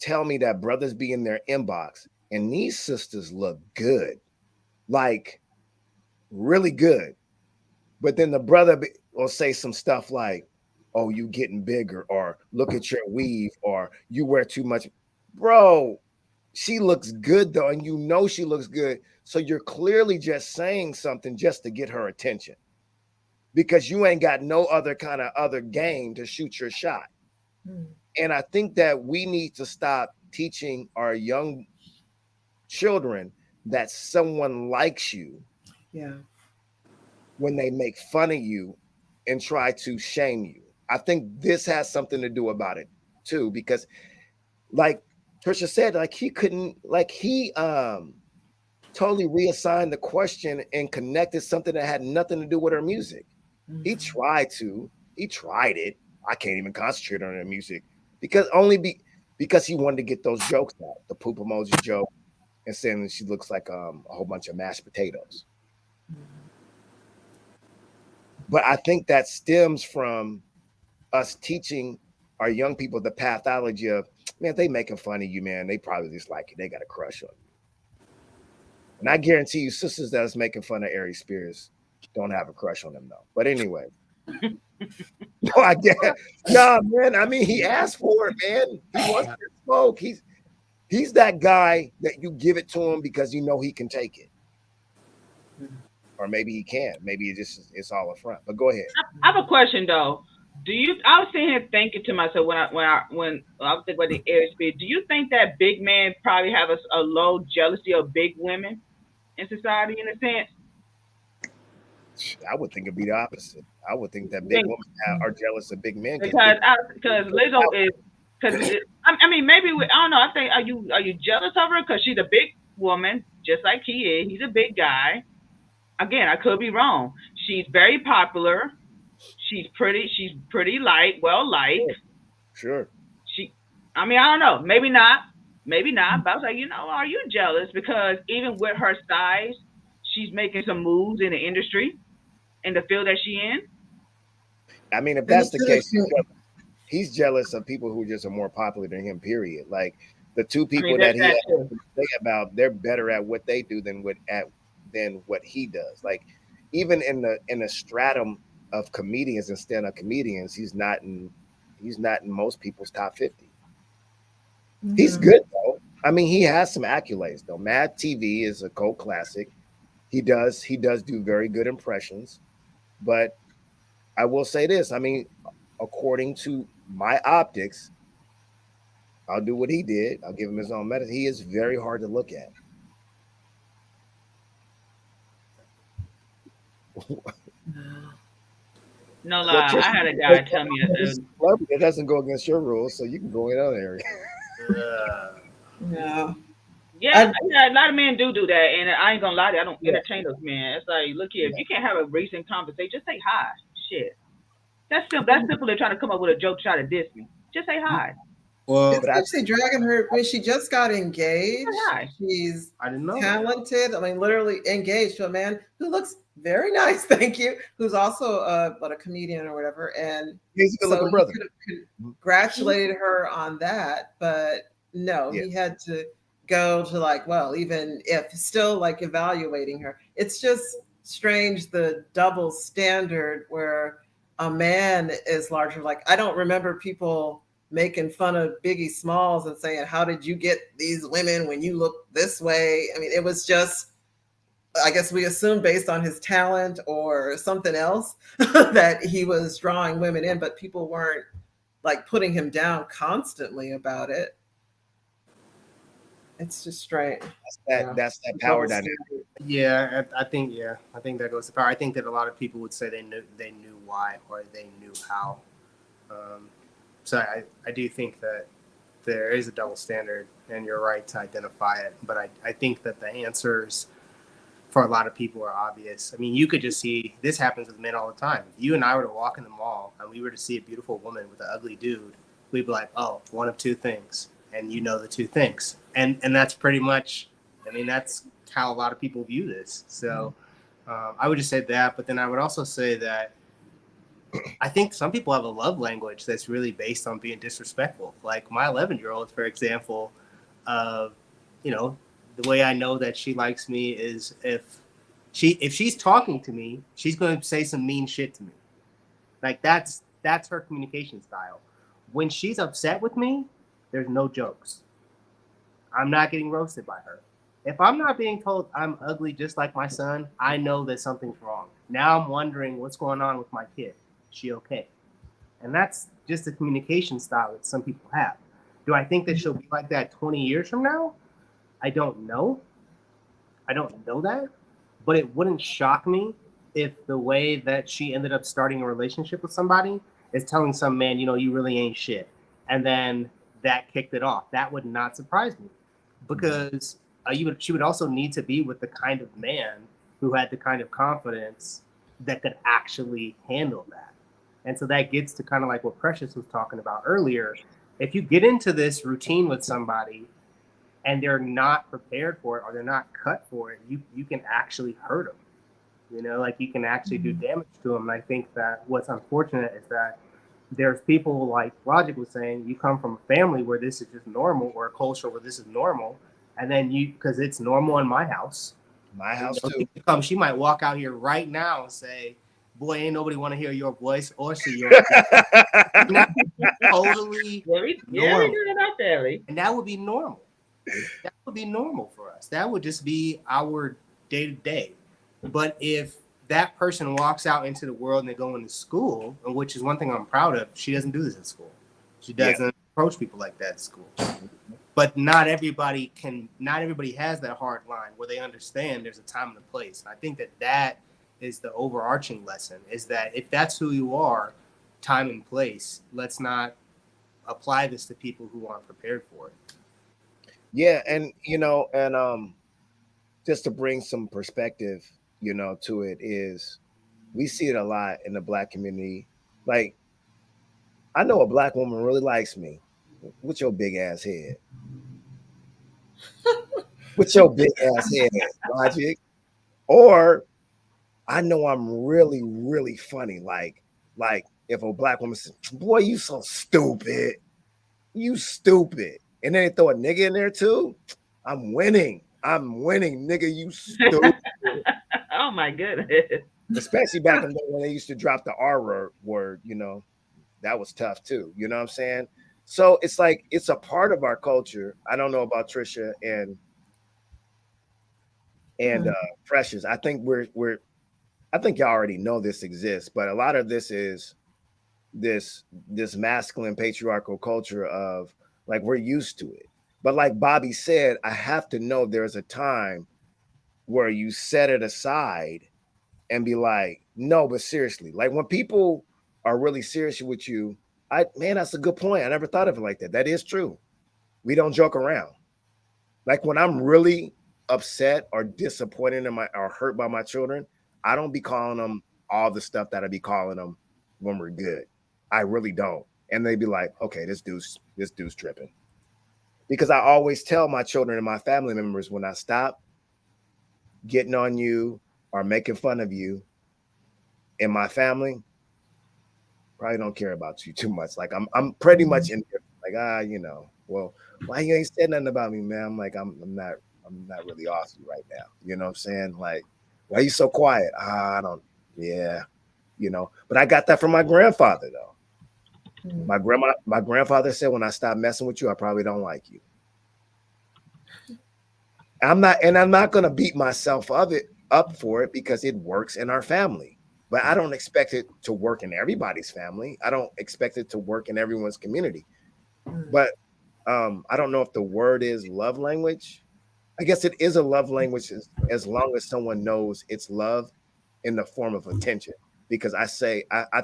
tell me that brothers be in their inbox, and these sisters look good, like really good. But then the brother will say some stuff like, "Oh, you getting bigger," or "Look at your weave," or "You wear too much." Bro, she looks good though, and she looks good. So you're clearly just saying something just to get her attention because you ain't got no other kind of other game to shoot your shot. And I think that we need to stop teaching our young children that someone likes you Yeah. when they make fun of you and try to shame you. I think this has something to do about it too, because like Trisha said, like he couldn't, like he totally reassigned the question and connected something that had nothing to do with her music. He tried it. I can't even concentrate on her music because he wanted to get those jokes out, the poop emoji joke, and saying that she looks like a whole bunch of mashed potatoes. But I think that stems from us teaching our young people the pathology of, man, they making fun of you, man. They probably just like you. They got a crush on you. And I guarantee you, sisters that's making fun of Aries Spears don't have a crush on him, though. But anyway. No, I get nah, man. I mean, he asked for it, man. He wants to smoke. He's that guy that you give it to him because you know he can take it. Or maybe he can't. Maybe it's all a front. But go ahead. I have a question though. I was sitting here thinking to myself when I was thinking about the Aries Spears. Do you think that big men probably have a low jealousy of big women in society in a sense? I would think it'd be the opposite. I would think that big women are jealous of big men Because Lizzo is I mean maybe I don't know. I think are you jealous of her because she's a big woman just like he is. He's a big guy. Again, I could be wrong. She's very popular. She's pretty light, well liked. Sure. I mean, I don't know. Maybe not. Maybe not. But I was like, are you jealous? Because even with her size, she's making some moves in the industry, in the field that she in. I mean, if that's the case, he's jealous of people who just are more popular than him, period. Like the two people that he has to say about, they're better at what they do than what he does. Like even in the stratum of comedians and stand-up comedians, he's not in most people's top 50. He's good though. I mean, he has some accolades though. Mad TV is a cult classic. He does do very good impressions. But I will say this, I mean, according to my optics, I'll do what he did. I'll give him his own medicine. He is very hard to look at. No lie, I had a guy tell me that it doesn't go against your rules, so you can go in other area. Yeah, a lot of men do that, and I ain't gonna lie to you, I don't entertain those men. It's like, look here, if you can't have a recent conversation, just say hi. Shit, that's simple. That's simple. They're trying to come up with a joke, try to diss me. Just say hi. Well, it's actually dragging her. I mean, she just got engaged. She's talented. I mean, literally engaged to a man who looks very nice. Thank you. Who's also a comedian or whatever. And he's a good-looking brother. Could have congratulated her on that, but no, he had to go to like, well, even if still like evaluating her. It's just strange, the double standard where a man is larger. Like, I don't remember people making fun of Biggie Smalls and saying, how did you get these women when you look this way? I mean, it was just, I guess we assumed based on his talent or something else that he was drawing women in, but people weren't like putting him down constantly about it. It's just strange. That's that power dynamic. Yeah, I think that goes to power. I think that a lot of people would say they knew why or they knew how. So I do think that there is a double standard, and you're right to identify it. But I think that the answers for a lot of people are obvious. I mean, you could just see this happens with men all the time. If you and I were to walk in the mall and we were to see a beautiful woman with an ugly dude, we'd be like, oh, one of two things. And you know the two things. And that's pretty much, I mean, that's how a lot of people view this. So I would just say that. But then I would also say that I think some people have a love language that's really based on being disrespectful. Like my 11-year-old, for example, you know, the way I know that she likes me is if she's talking to me, she's going to say some mean shit to me. Like that's her communication style. When she's upset with me, there's no jokes. I'm not getting roasted by her. If I'm not being told I'm ugly just like my son, I know that something's wrong. Now I'm wondering what's going on with my kid. Is she okay? And that's just the communication style that some people have. Do I think that she'll be like that 20 years from now? I don't know. I don't know that. But it wouldn't shock me if the way that she ended up starting a relationship with somebody is telling some man, you know, you really ain't shit. And then that kicked it off. That would not surprise me because she would also need to be with the kind of man who had the kind of confidence that could actually handle that. And so that gets to kind of like what Precious was talking about earlier. If you get into this routine with somebody and they're not prepared for it or they're not cut for it, you can actually hurt them. You know, like you can actually do damage to them. And I think that what's unfortunate is that there's people like Logic was saying, you come from a family where this is just normal or a culture where this is normal. And then because it's normal in my house. My house too. She might walk out here right now and say, boy, ain't nobody want to hear your voice or see your totally normal. And that would be normal. That would be normal for us. That would just be our day to day. But if that person walks out into the world and they go into school, which is one thing I'm proud of, she doesn't do this in school. She doesn't approach people like that at school. But not everybody has that hard line where they understand there's a time and a place. And I think that is the overarching lesson, is that if that's who you are, time and place, let's not apply this to people who aren't prepared for it. Yeah, and just to bring some perspective, to it is we see it a lot in the Black community. Like, I know a Black woman really likes me. With your big ass head. With your big ass head, Logic. Or I know I'm really, really funny. Like if a Black woman says, boy, you so stupid. You stupid. And then they throw a nigga in there too. I'm winning, nigga, you stupid. Oh my goodness. Especially back in the day when they used to drop the R word, that was tough too. You know what I'm saying? So it's like it's a part of our culture. I don't know about Trisha and Precious. I think I think y'all already know this exists, but a lot of this is this masculine patriarchal culture of like we're used to it. But like Bobby said, I have to know there's a time where you set it aside and be like, no, but seriously, like when people are really serious with you, man, that's a good point. I never thought of it like that. That is true. We don't joke around. Like when I'm really upset or disappointed or hurt by my children, I don't be calling them all the stuff that I be calling them when we're good. I really don't. And they be like, okay, this dude's tripping. Because I always tell my children and my family members when I stop getting on you or making fun of you in my family, probably don't care about you too much. Like I'm pretty much in like, well, why you ain't said nothing about me, man? I'm like, I'm not really off you right now. You know what I'm saying? Like, Why are you so quiet? I don't, yeah, you know. But I got that from my grandfather, though. My grandfather said, when I stop messing with you, I probably don't like you. I'm not gonna beat myself up for it because it works in our family. But I don't expect it to work in everybody's family. I don't expect it to work in everyone's community. But I don't know if the word is love language. I guess it is a love language as long as someone knows it's love in the form of attention. Because I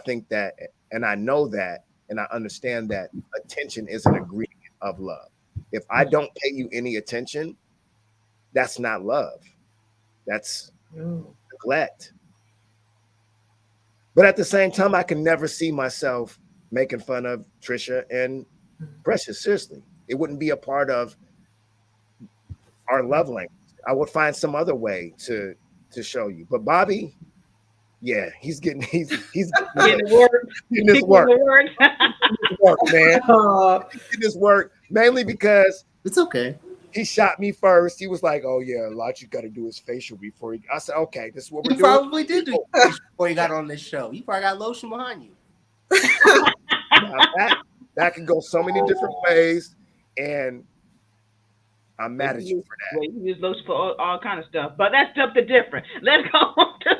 think that, and I know that, and I understand that attention is an ingredient of love. If I don't pay you any attention, that's not love. That's neglect. But at the same time, I can never see myself making fun of Trisha and Precious. Seriously, it wouldn't be a part of our love language. I would find some other way to show you. But Bobby, yeah, he's getting Getting to work. this work. Getting Work, man. Getting this work mainly because It's okay. he shot me first. He was like, "Oh yeah, a lot you got to do is facial before he." I said, "Okay, this is what we're You doing." probably did do facial before you got on this show. You probably got lotion behind you. Now, that can go so many different ways, and I'm mad at you for that. Well, you use lotion for all kind of stuff, but that's something different. Let's go on to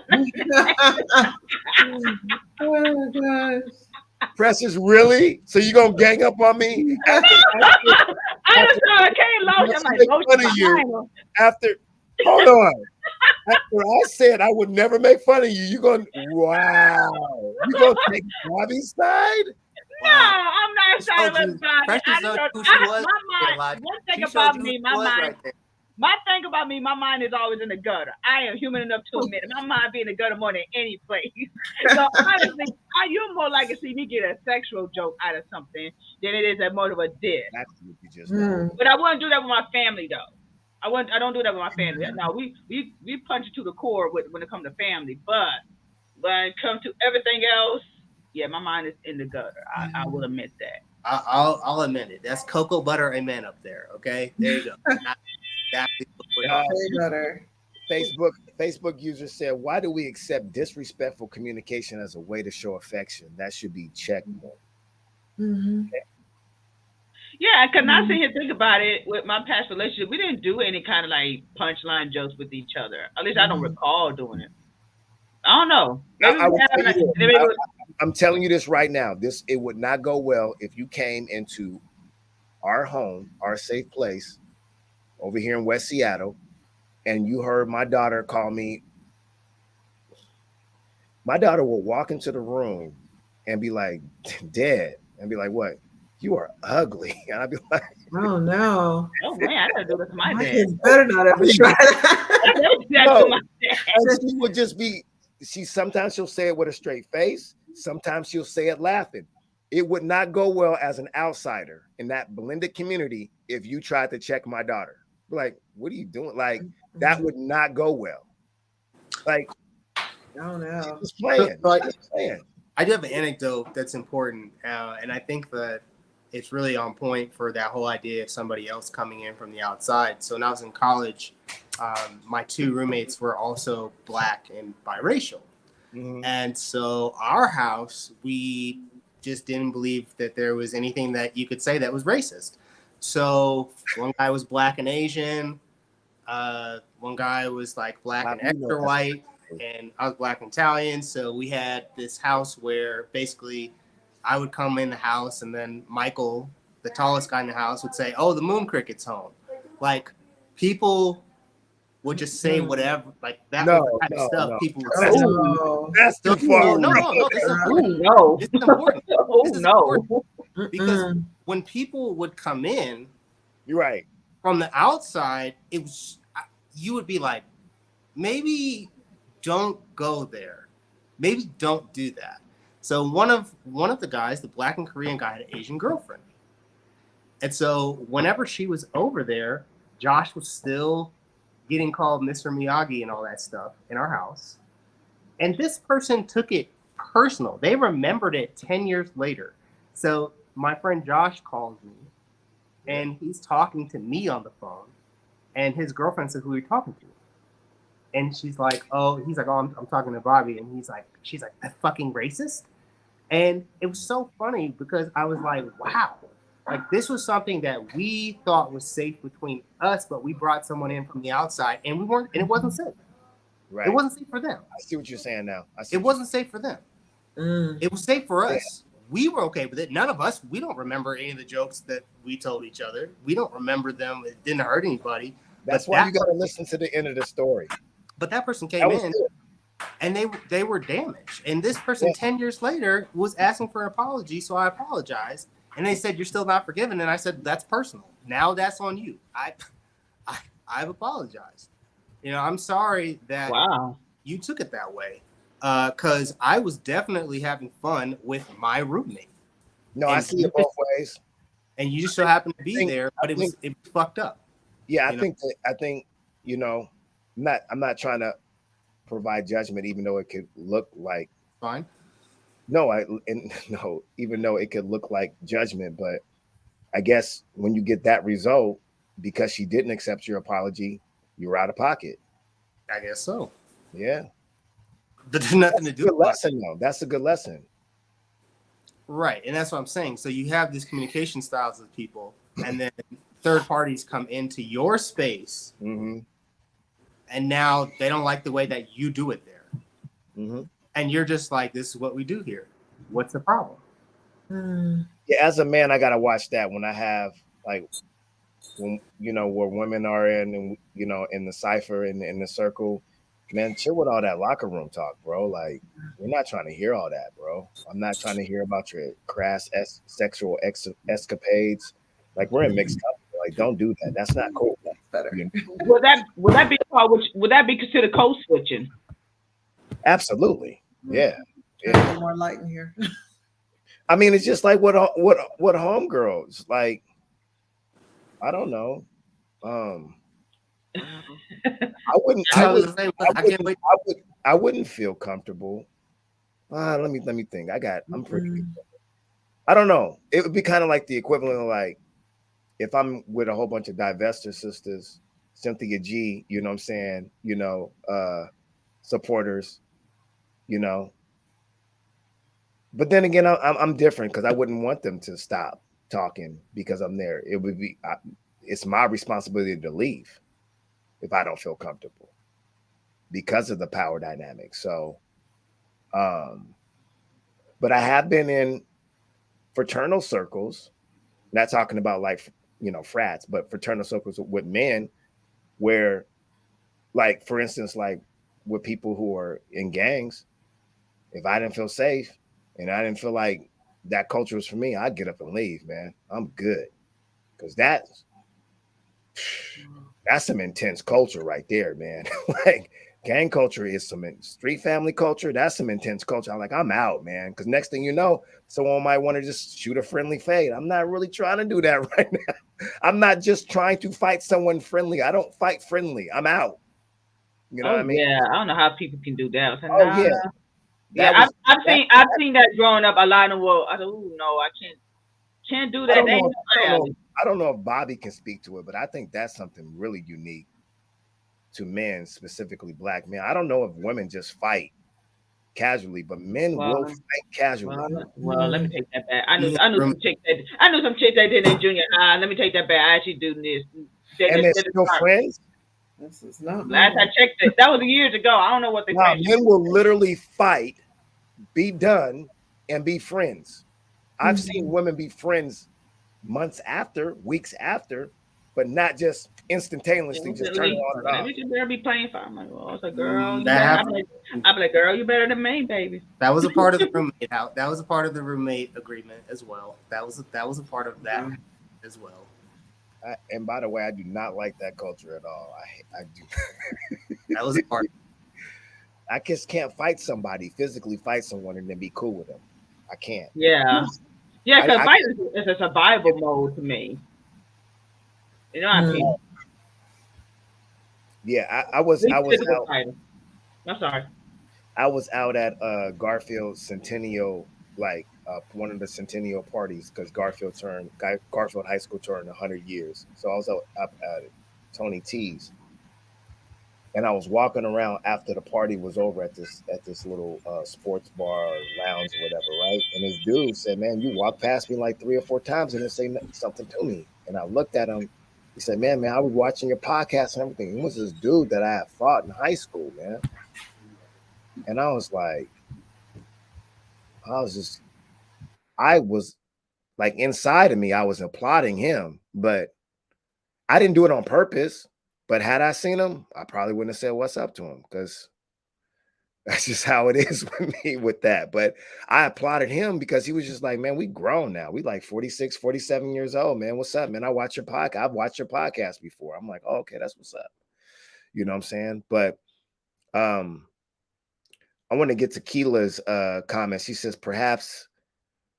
Oh gosh. Precious, really? So you gonna gang up on me I just know I can't lotion. I'm like, make lotion fun of you behind him. after? Hold on. After I said I would never make fun of you, you gonna take Bobby's side? No, I'm not trying to look bad. Precious knows who she was. One thing She about showed you me, who my she was mind. right there. My thing about me, my mind is always in the gutter. I am human enough to admit it. My mind be in the gutter more than any place. So honestly, you're more likely to see me get a sexual joke out of something than it is a more of a diss. That's what you just But I wouldn't do that with my family though. I don't do that with my family. No, we punch it to the core when it comes to family. But when it comes to everything else, yeah, my mind is in the gutter. I will admit that. I'll admit it. That's cocoa butter amen up there. Okay, there you go. Exactly what we're talking Better. Facebook user said, "Why do we accept disrespectful communication as a way to show affection? That should be checked more." Yeah, because I sit here and think about it with my past relationship. We didn't do any kind of like punchline jokes with each other. At least I don't recall doing it. I don't know. I'm telling you this right now. It would not go well if you came into our home, our safe place over here in West Seattle, and you heard my daughter call me. My daughter will walk into the room and be like, "Dad," and be like, "What? You are ugly." And I'd be like, "Oh no." Oh man, I gotta do this to my dad. Kids better not ever try that. No. And she would just be. Sometimes she'll say it with a straight face. Sometimes she'll say it laughing. It would not go well as an outsider in that blended community if you tried to check my daughter. Like, what are you doing? Like, that would not go well. Like, oh no. Just playing. I do have an anecdote that's important, and I think that it's really on point for that whole idea of somebody else coming in from the outside. So when I was in college, my two roommates were also Black and biracial. And so our house, we just didn't believe that there was anything that you could say that was racist. So one guy was Black and Asian. One guy was like Black and extra white. And I was Black and Italian. So we had this house where basically I would come in the house and then Michael, the tallest guy in the house, would say, "Oh, the moon cricket's home." Like, people would just say whatever, like that was the type of stuff people would say. That's too far. No, this is important. This is important. This is important. Because when people would come in, you're right, from the outside, it was, you would be like, maybe don't go there. Maybe don't do that. So one of the guys, the Black and Korean guy, had an Asian girlfriend. And so whenever she was over there, Josh was still getting called Mr. Miyagi and all that stuff in our house. And this person took it personal. They remembered it 10 years later. So my friend Josh calls me and he's talking to me on the phone. And his girlfriend said, "Who are you talking to?" And she's like, oh, he's like, oh, I'm talking to Bobby. And she's like, that fucking racist. And it was so funny because I was like, wow, like this was something that we thought was safe between us, but we brought someone in from the outside and we weren't, and it wasn't safe. Right. It wasn't safe for them. I see what you're saying now. It wasn't safe for them. It was safe for us. We were okay with it. None of us, we don't remember any of the jokes that we told each other. We don't remember them. It didn't hurt anybody. That's why you got to listen to the end of the story. But that person came in and they were damaged. And this person 10 years later was asking for an apology. So I apologized. And they said, you're still not forgiven. And I said, that's personal. Now that's on you. I've apologized. You know, I'm sorry that you took it that way. Because I was definitely having fun with my roommate. No, and I see it both ways. And you just so happened to be there, but it was fucked up. Yeah, I think you know, I'm not trying to provide judgment, even though it could look like fine. No, even though it could look like judgment, but I guess when you get that result, because she didn't accept your apology, you're out of pocket. I guess so. Yeah. But there's nothing to do with lesson, though. That's a good lesson. Right. And that's what I'm saying. So you have these communication styles with people, and then third parties come into your space, and now they don't like the way that you do it there. And you're just like, this is what we do here. What's the problem? Yeah, as a man, I got to watch that when I have, like, when, you know, where women are in, you know, in the cipher, in the circle. Man, chill with all that locker room talk, bro. Like, we're not trying to hear all that, bro. I'm not trying to hear about your crass sexual escapades. Like, we're in mixed company. Like, don't do that. That's not cool. That's better. You know? Would that be considered code switching? Absolutely. Yeah. More light in here. I mean, it's just like what homegirls like. I don't know. I wouldn't feel comfortable. Let me think. I'm pretty good. I don't know. It would be kind of like the equivalent of, like, if I'm with a whole bunch of divestor sisters, Cynthia G, you know what I'm saying, you know, supporters, you know. But then again, I'm different because I wouldn't want them to stop talking because I'm there. It would be it's my responsibility to leave if I don't feel comfortable because of the power dynamic. So, but I have been in fraternal circles, not talking about, like, you know, frats, but fraternal circles with men where, like, for instance, like with people who are in gangs, if I didn't feel safe and I didn't feel like that culture was for me, I'd get up and leave, man. I'm good. Because that's some intense culture right there, man. Like, gang culture is some street family culture. That's some intense culture. I'm out, man. Because next thing you know, someone might want to just shoot a friendly fade. I'm not really trying to do that right now. I'm not just trying to fight someone friendly. I don't fight friendly. I'm out. You know what I mean? Yeah, I don't know how people can do that. Yeah. I've seen that growing up a lot in the world. I said, "Ooh, no, I can't do that." I don't know if Bobby can speak to it, but I think that's something really unique to men, specifically black men. I don't know if women just fight casually, but men will fight casually. Well, let me take that back. I knew some chicks that did in junior high. Let me take that back. I actually do this. And they're still friends? This is not last I checked it. That was years ago. I don't know what they say. Men will literally fight, be done, and be friends. I've seen women be friends months after, weeks after, but not just instantaneously just turn it on and off. You better be playing fire. I'm like, well, it's a girl. I'm like, girl, you better than me, baby. That was a part of the roommate out. That was a part of the roommate agreement as well. That was a part of that as well. And by the way, I do not like that culture at all. I do. That was a part. I just can't physically fight someone and then be cool with them. I can't. Yeah. Yeah, because fight is a survival mode to me. You know what I mean? Yeah, I was out. I'm sorry. I was out at Garfield Centennial, like one of the Centennial parties, because Garfield High School turned 100 years. So I was up at Tony T's, And I was walking around after the party was over at this little sports bar or lounge or whatever, right? And this dude said, "Man, you walked past me like 3 or 4 times and didn't say something to me." And I looked at him. He said, man, I was watching your podcast and everything. It was this dude that I had fought in high school, man." And I was like, I was like inside of me, I was applauding him, but I didn't do it on purpose. But had I seen him, I probably wouldn't have said what's up to him, because that's just how it is with me with that. But I applauded him because he was just like, "Man, we grown now. We like 46, 47 years old, man. What's up, man? I watch your podcast. I've watched your podcast before." I'm like, "Oh, okay, that's what's up." You know what I'm saying? But um, I want to get to Keela's comment. She says, perhaps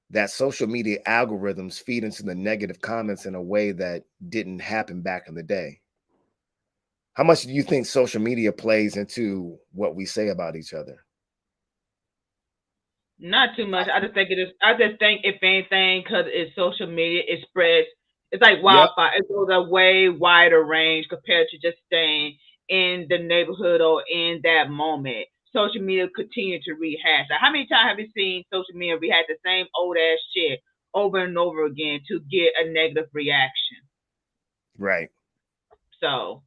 that social media algorithms feed into the negative comments in a way that didn't happen back in the day. How much do you think social media plays into what we say about each other? Not too much. I just think if anything, because it's social media, it spreads. It's like wildfire. It goes a way wider range compared to just staying in the neighborhood or in that moment. Social media continue to rehash. Like, how many times have you seen social media rehash the same old ass shit over and over again to get a negative reaction? Right. So,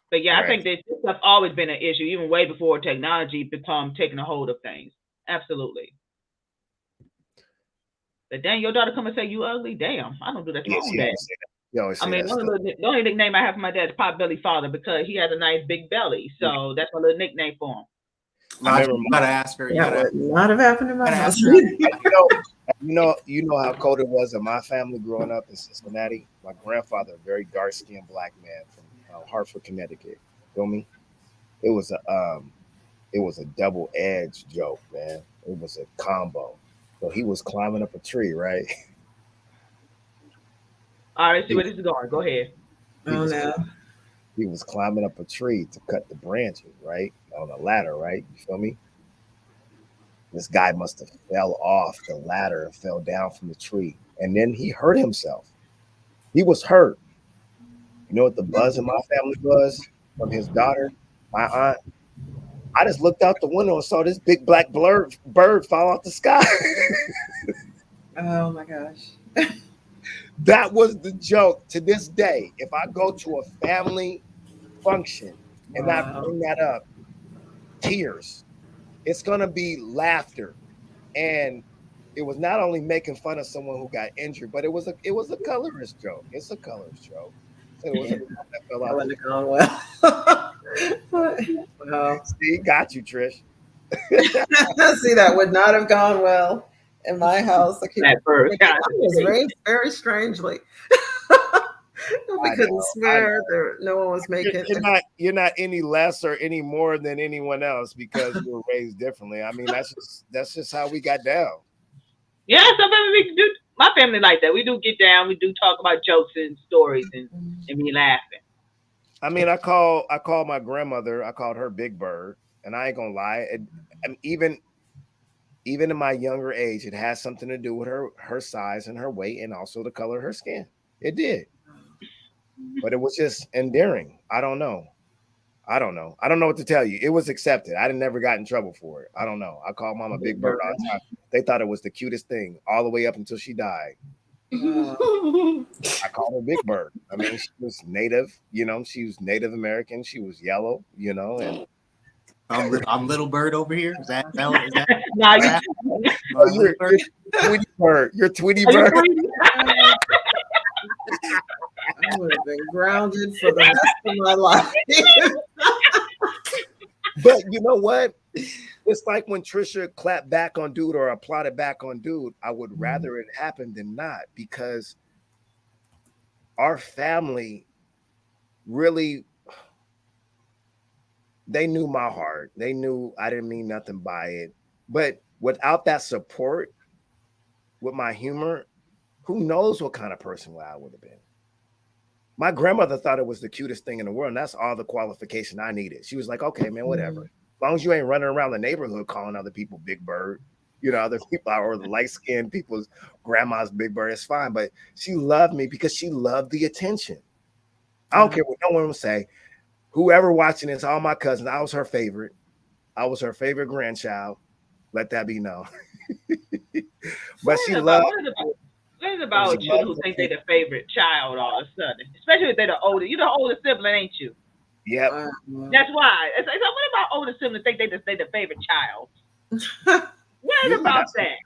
but yeah, I think that this has always been an issue, even way before technology become taking a hold of things. Absolutely. But damn, your daughter come and say you ugly? Damn, I don't do that to my own dad. I mean, the only nickname I have for my dad is Pot Belly Father, because he has a nice big belly. So that's my little nickname for him. You gotta ask her. That would not have happened in my house. You know how cold it was in my family growing up in Cincinnati. My grandfather, a very dark-skinned black man from Hartford, Connecticut. Feel me? It was a double-edged joke, man. It was a combo. So he was climbing up a tree, right? All right, see where this is going. Go ahead. He was climbing up a tree to cut the branches, right? On a ladder, right? You feel me? This guy must have fell off the ladder and fell down from the tree. And then he hurt himself. He was hurt. You know what the buzz in my family was from his daughter, my aunt? I just looked out the window and saw this big black bird fall out the sky. Oh my gosh. That was the joke to this day. If I go to a family function and I bring that up, tears. It's gonna be laughter. And it was not only making fun of someone who got injured, but it was a colorist joke. It's a colorist joke. So it was that fell out. Wouldn't have gone well. Wow. See, got you, Trish. See, that would not have gone well in my house. It was raised very strangely. We couldn't swear. No one was making. You're not any less or any more than anyone else because you were raised differently. I mean, that's just how we got down. Yeah, sometimes we do. My family like that. We do get down. We do talk about jokes and stories and be laughing. I mean, I call my grandmother. I called her Big Bird, and I ain't gonna lie. Even in my younger age, it has something to do with her size and her weight, and also the color of her skin. It did. But it was just endearing. I don't know what to tell you. It was accepted. I never got in trouble for it. I don't know. I called Mama Big Bird all the time. They thought it was the cutest thing all the way up until she died. I called her Big Bird. I mean, she was native, she was Native American. She was yellow, and I'm Little Bird over here. Is that? You're Tweety Bird. You're Tweety Bird. I would have been grounded for the rest of my life. But you know what? It's like when Trisha clapped back on dude or applauded back on dude. I would rather it happen than not, because our family really, they knew my heart. They knew I didn't mean nothing by it. But without that support, with my humor, who knows what kind of person I would have been. My grandmother thought it was the cutest thing in the world, and that's all the qualification I needed. She was like, okay, man, whatever. As long as you ain't running around the neighborhood calling other people Big Bird, other people, or the light-skinned people's grandma's Big Bird, it's fine. But she loved me because she loved the attention. I don't care what no one will say. whoever watching this, all my cousins, I was her favorite. I was her favorite grandchild. Let that be known. But she loved. What is She about children who loved think they're the favorite child all of a sudden? Especially if they're the older. You're the older sibling, ain't you? Yep. That's why. What about older siblings think they the favorite child? What is Usually about that?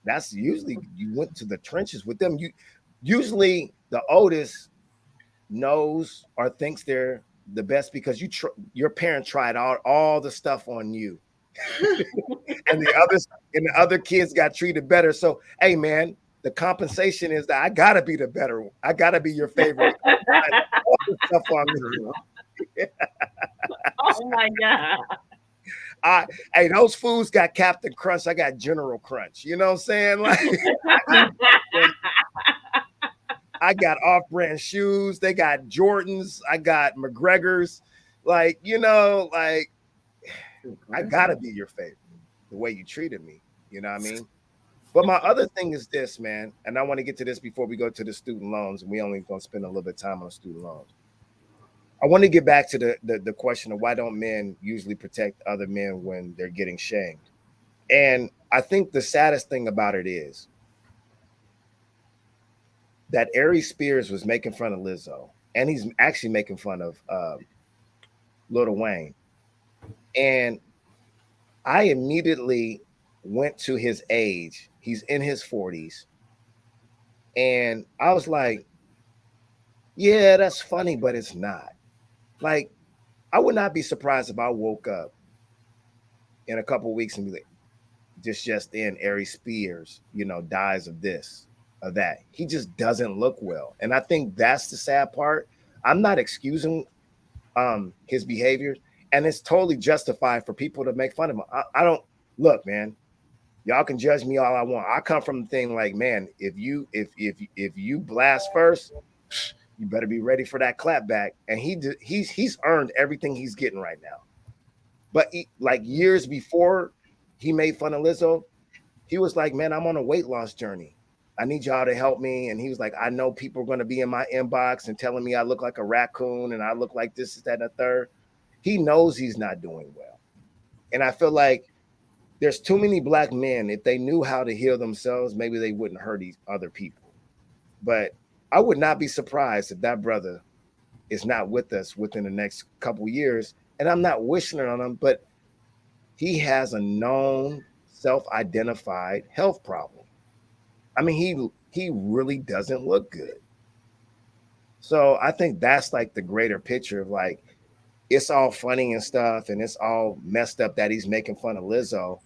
that's usually you went to the trenches with them. You usually the oldest knows or thinks they're the best because your parent tried all the stuff on you. and the other kids got treated better. So hey man, the compensation is that I gotta be the better one. I gotta be your favorite. All the stuff on me. Oh my God. Hey, those foods got Captain Crunch. I got General Crunch. You know what I'm saying? Like I got off-brand shoes. They got Jordans. I got McGregor's. Like, like I gotta be your favorite. The way you treated me. You know what I mean? But my other thing is this, man, and I want to get to this before we go to the student loans, and we only gonna spend a little bit of time on student loans. I want to get back to the question of why don't men usually protect other men when they're getting shamed? And I think the saddest thing about it is that Aries Spears was making fun of Lizzo, and he's actually making fun of Lil Wayne. And I immediately went to his age. He's in his 40s. And I was like, yeah, that's funny, but it's not. Like, I would not be surprised if I woke up in a couple of weeks and be like, just in Aries Spears, dies of this or that. He just doesn't look well. And I think that's the sad part. I'm not excusing his behavior, and it's totally justified for people to make fun of him. I don't look, man. Y'all can judge me all I want. I come from the thing like, man, if you blast first, you better be ready for that clap back. And he's earned everything he's getting right now. But like years before he made fun of Lizzo, he was like, man, I'm on a weight loss journey. I need y'all to help me. And he was like, I know people are going to be in my inbox and telling me I look like a raccoon and I look like this, that, and the third. He knows he's not doing well. And I feel like there's too many black men. If they knew how to heal themselves, maybe they wouldn't hurt these other people. But I would not be surprised if that brother is not with us within the next couple years. And I'm not wishing it on him, but he has a known self-identified health problem. I mean, he really doesn't look good. So I think that's like the greater picture of like, it's all funny and stuff, and it's all messed up that he's making fun of Lizzo.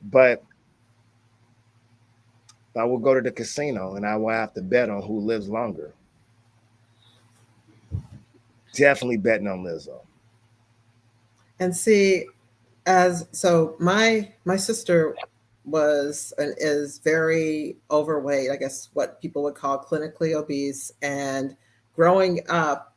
But I will go to the casino and I will have to bet on who lives longer. Definitely betting on Lizzo. And see, my sister was and is very overweight, I guess what people would call clinically obese. And growing up,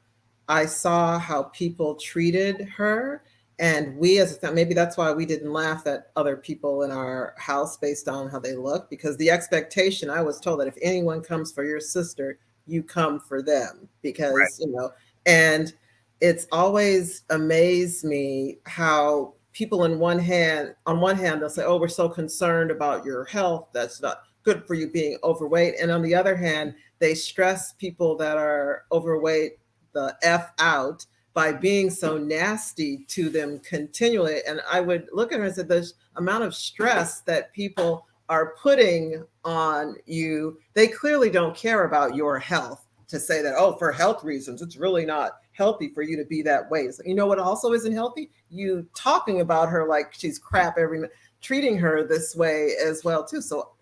I saw how people treated her. And we as a family, maybe that's why we didn't laugh at other people in our house based on how they look, because the expectation, I was told that if anyone comes for your sister, you come for them because, Right. And it's always amazed me how people on one hand, they'll say, oh, we're so concerned about your health. That's not good for you being overweight. And on the other hand, they stress people that are overweight the F out by being so nasty to them continually. And I would look at her and say, the amount of stress that people are putting on you, they clearly don't care about your health to say that, oh, for health reasons, it's really not healthy for you to be that way. So, you know what also isn't healthy? You talking about her like she's crap every minute, treating her this way as well too. So,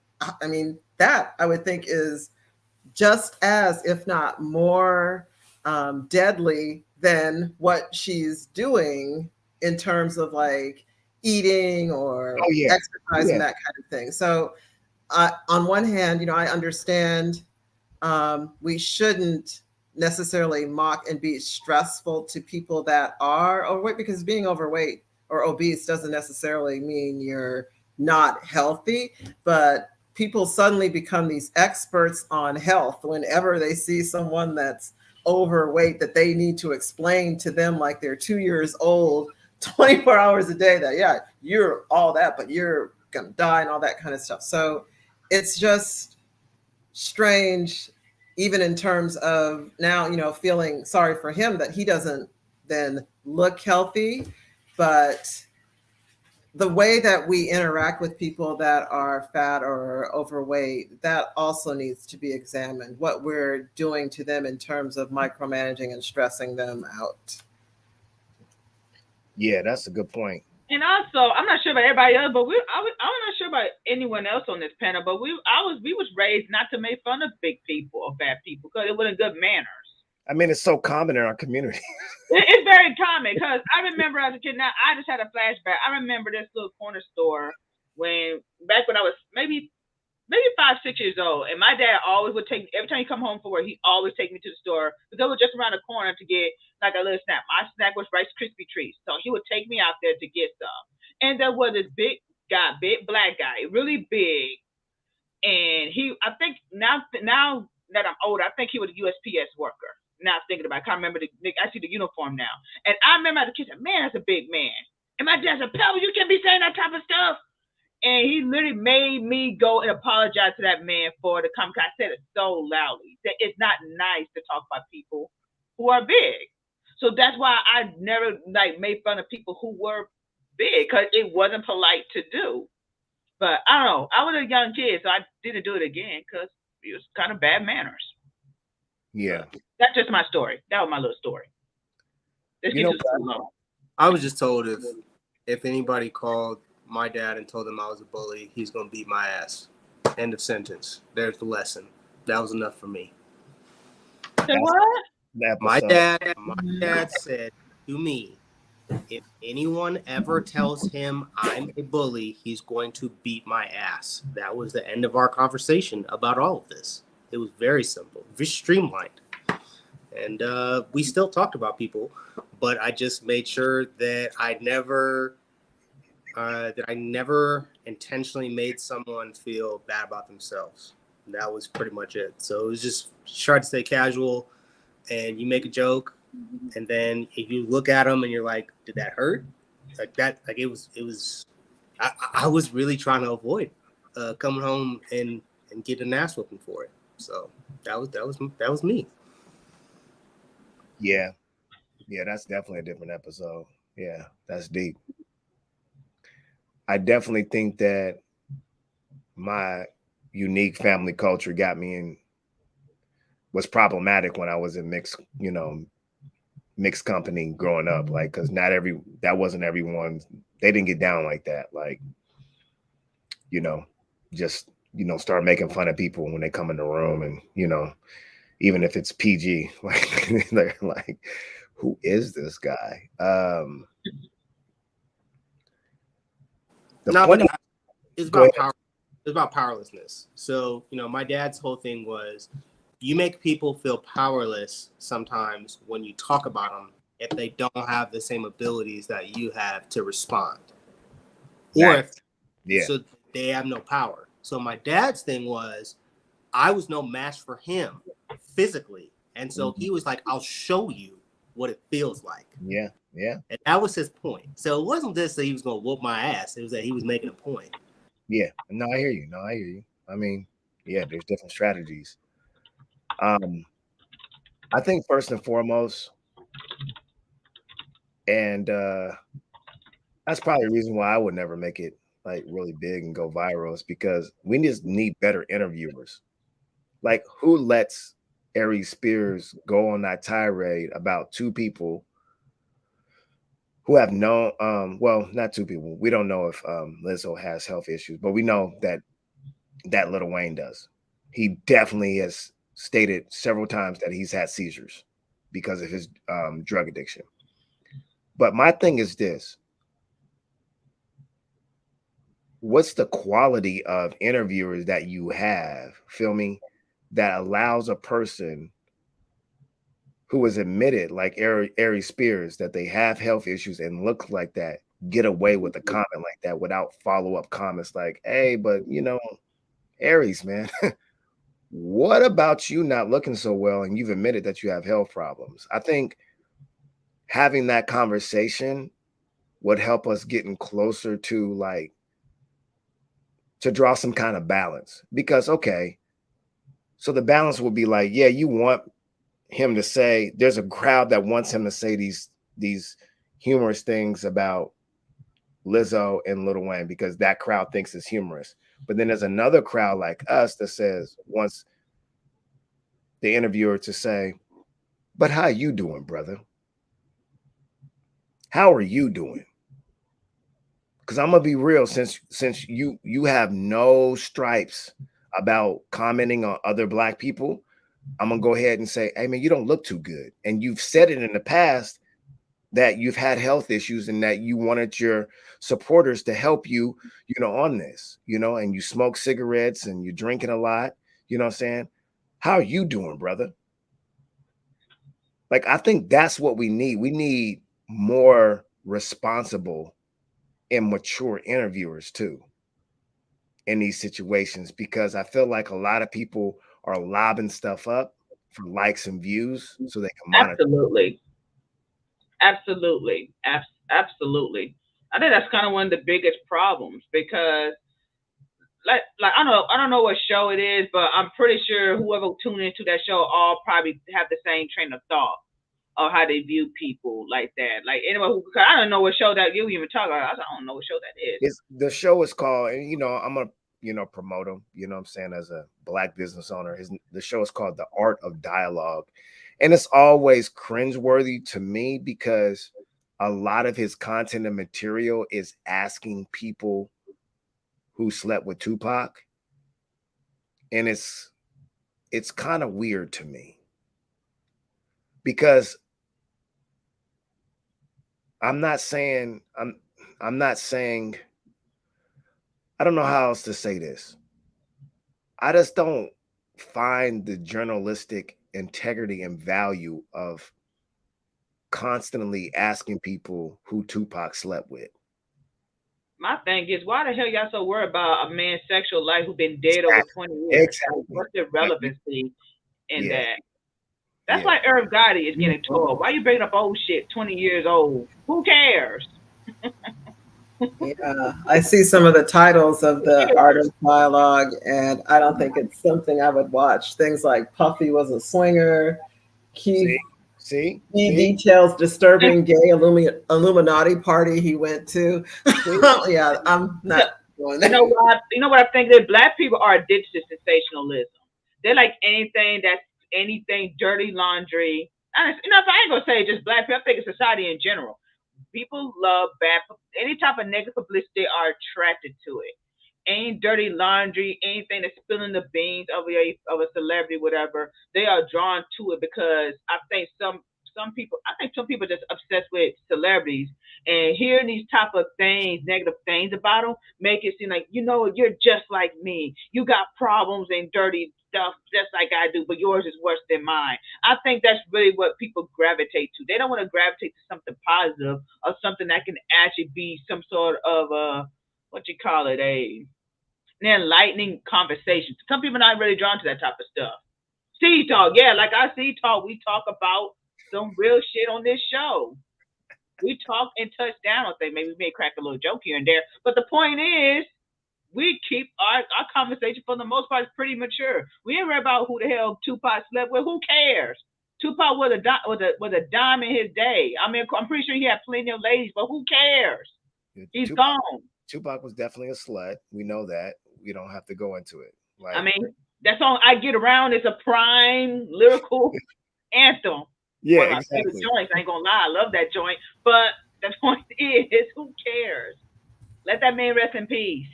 I mean, that I would think is just as, if not more deadly than what she's doing in terms of like eating or exercise and that kind of thing. So on one hand, I understand we shouldn't necessarily mock and be stressful to people that are overweight, because being overweight or obese doesn't necessarily mean you're not healthy, but people suddenly become these experts on health whenever they see someone that's overweight that they need to explain to them like they're 2 years old, 24 hours a day, that, yeah, you're all that, but you're going to die and all that kind of stuff. So it's just strange, even in terms of now, feeling sorry for him that he doesn't then look healthy. But the way that we interact with people that are fat or overweight, that also needs to be examined, what we're doing to them in terms of micromanaging and stressing them out. Yeah, that's a good point. And also, I'm not sure about everybody else, but I'm not sure about anyone else on this panel, but we was raised not to make fun of big people or fat people because it wasn't good manners. I mean, it's so common in our community. It's very common because I remember as a kid. Now I just had a flashback. I remember this little corner store back when I was maybe 5, 6 years old, and my dad always would take me every time he come home from work. He always take me to the store because it was just around the corner to get like a little snack. My snack was Rice Krispie treats, so he would take me out there to get some. And there was this big black guy, really big, and I think now that I'm older, I think he was a USPS worker. Now thinking about it, I can't remember I see the uniform now. And I remember as a kid, man, that's a big man. And my dad said, Pebble, you can't be saying that type of stuff. And he literally made me go and apologize to that man for the comment. I said it so loudly that it's not nice to talk about people who are big. So that's why I never made fun of people who were big, because it wasn't polite to do. But I don't know. I was a young kid, so I didn't do it again because it was kind of bad manners. Yeah. That's just my story. That was my little story. I was just told if anybody called my dad and told him I was a bully, he's gonna beat my ass. End of sentence. There's the lesson. That was enough for me. So what? My dad said to me, if anyone ever tells him I'm a bully, he's going to beat my ass. That was the end of our conversation about all of this. It was very simple, very streamlined. And we still talked about people, but I just made sure that I never intentionally made someone feel bad about themselves. That was pretty much it. So it was just try to stay casual, and you make a joke, and then if you look at them and you're like, did that hurt? It was. I was really trying to avoid coming home and getting an ass whooping for it. So that was me. Yeah, that's definitely a different episode. Yeah, that's deep. I definitely think that my unique family culture was problematic when I was in mixed company growing up. Like, because that wasn't everyone. They didn't get down like that. Like, just start making fun of people when they come in the room, and even if it's PG, like they're like, who is this guy? It's about power. It's about powerlessness. So, my dad's whole thing was, you make people feel powerless sometimes when you talk about them if they don't have the same abilities that you have to respond. Or so they have no power. So my dad's thing was, I was no match for him physically. And so he was like, I'll show you what it feels like. Yeah. And that was his point. So it wasn't this that he was going to whoop my ass. It was that he was making a point. Yeah. No, I hear you. I mean, yeah, there's different strategies. I think first and foremost, and that's probably the reason why I would never make it like really big and go viral, is because we just need better interviewers. Like, who lets Aries Spears go on that tirade about two people who have no, well, not two people. We don't know if Lizzo has health issues, but we know that Lil Wayne does. He definitely has stated several times that he's had seizures because of his drug addiction. But my thing is this: what's the quality of interviewers that you have, feel me, that allows a person who has admitted, like Aries Spears, that they have health issues and look like that, get away with a comment like that without follow-up comments like, hey, but Aries, man, what about you not looking so well and you've admitted that you have health problems? I think having that conversation would help us getting closer to like to draw some kind of balance. Because okay, so the balance would be like, yeah, you want him to say, there's a crowd that wants him to say these humorous things about Lizzo and Lil Wayne because that crowd thinks it's humorous. But then there's another crowd like us that says wants the interviewer to say, but how you doing, brother? How are you doing? Because I'm gonna be real, since you have no stripes about commenting on other black people, I'm gonna go ahead and say, hey man, you don't look too good. And you've said it in the past that you've had health issues and that you wanted your supporters to help you, on this, and you smoke cigarettes and you're drinking a lot, you know what I'm saying? How are you doing, brother? Like, I think that's what we need. We need more responsible and mature interviewers too in these situations, because I feel like a lot of people are lobbing stuff up for likes and views so they can monitor. Absolutely. Absolutely. Absolutely. I think that's kind of one of the biggest problems because like I don't know what show it is, but I'm pretty sure whoever tuned into that show all probably have the same train of thought of how they view people like that. Like anyone who, cause I don't know what show that you even talk about. I don't know what show that is. It's the show is called, and I'm gonna promote him. You know what I'm saying, as a black business owner. The show is called The Art of Dialogue, and it's always cringeworthy to me because a lot of his content and material is asking people who slept with Tupac, and it's kind of weird to me because I'm not saying I don't know how else to say this. I just don't find the journalistic integrity and value of constantly asking people who Tupac slept with. My thing is, why the hell y'all so worried about a man's sexual life who's been dead over 20 years? Exactly. What's the relevancy in Yeah. that? That's Yeah. why Irv Gotti is getting told. Why you bringing up old shit 20 years old? Who cares? Yeah, I see some of the titles of the Art of Dialogue, and I don't think it's something I would watch. Things like Puffy was a swinger, Keith See? he details disturbing gay Illuminati party he went to. Yeah, I'm not doing that. You know what I think? That black people are addicted to sensationalism. They like anything dirty laundry. I ain't gonna say just black people. I think it's society in general. People love any type of negative publicity. They are attracted to it. Any dirty laundry, anything that's spilling the beans of a celebrity, whatever, they are drawn to it because I think some people are just obsessed with celebrities and hearing these type of things, negative things about them, make it seem like you're just like me. You got problems and dirty stuff just like I do, but yours is worse than mine. I think that's really what people gravitate to. They don't want to gravitate to something positive or something that can actually be some sort of an enlightening conversation. Some people are not really drawn to that type of stuff. Sea talk, yeah, like I see talk. We talk about some real shit on this show. We talk and touch down on things. Maybe we may crack a little joke here and there, but the point is, we keep our conversation for the most part is pretty mature. We ain't worry about who the hell Tupac slept with. Who cares? Tupac was a dime in his day. I mean, I'm pretty sure he had plenty of ladies, but who cares? He's gone. Tupac was definitely a slut. We know that. We don't have to go into it. I mean, that song "I Get Around" is a prime lyrical anthem. Yeah, one of my exactly. favorite joints. I ain't gonna lie, I love that joint. But the point is, who cares? Let that man rest in peace.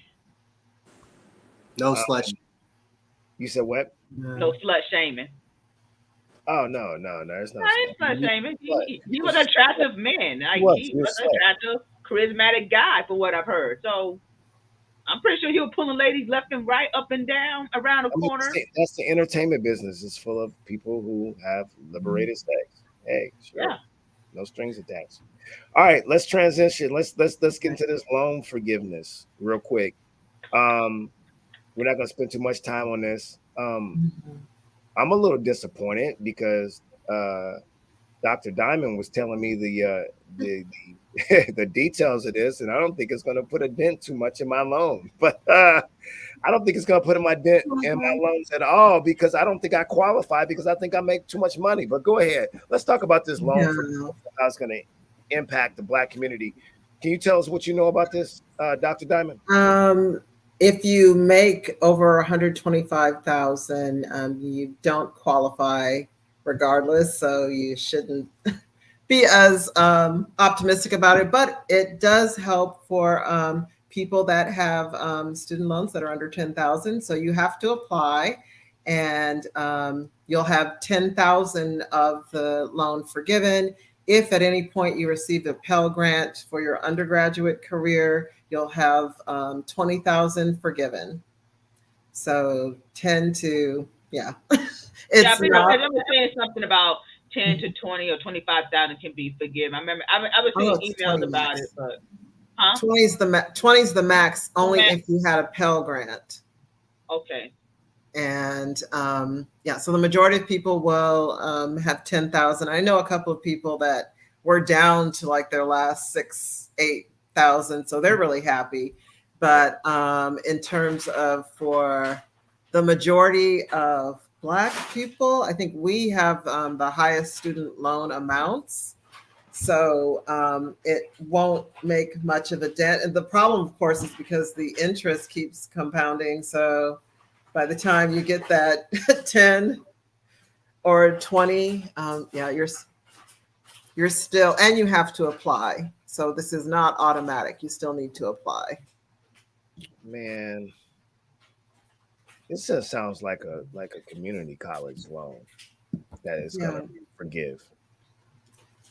No slut. You said what? No slut shaming. Oh no, there's no. Ain't slut shaming. He was an attractive man. Like, he was an attractive, charismatic guy, for what I've heard. So I'm pretty sure he was pulling ladies left and right, up and down, around the corner. That's the entertainment business. It's full of people who have liberated sex. Hey, sure. Yeah. No strings attached. All right, let's transition. Let's get into this loan forgiveness real quick. We're not gonna spend too much time on this. Mhm. I'm a little disappointed because Dr. Diamond was telling me the the details of this, and I don't think it's going to put a dent too much in my loan. But I don't think it's going to put in my dent in my loans at all because I don't think I qualify because I think I make too much money. But go ahead, let's talk about this loan Yeah. for how it's going to impact the Black community. Can you tell us what you know about this, Dr. Diamond? If you make over 125,000, you don't qualify regardless, so you shouldn't be as optimistic about it. But it does help for people that have student loans that are under 10,000. So you have to apply, and you'll have 10,000 of the loan forgiven. If at any point you receive a Pell Grant for your undergraduate career, you'll have 20,000 forgiven. So 10 to, yeah, Yeah, I it's think I not, remember saying something about 10 to 20 or 25,000 can be forgiven. I remember I was oh, seeing it's emails 20 about it, max. but huh? 20 is the max Oh, only man. if you had a Pell Grant. Okay. And yeah, so the majority of people will have 10,000. I know a couple of people that were down to like their last 8,000, so they're really happy. But in terms of for the majority of Black people, I think we have the highest student loan amounts. So it won't make much of a dent. And the problem, of course, is because the interest keeps compounding. So by the time you get that 10 or 20, yeah, you're still, and you have to apply. So this is not automatic. You still need to apply. Man, this just sounds like a community college loan that is going Yeah. to forgive.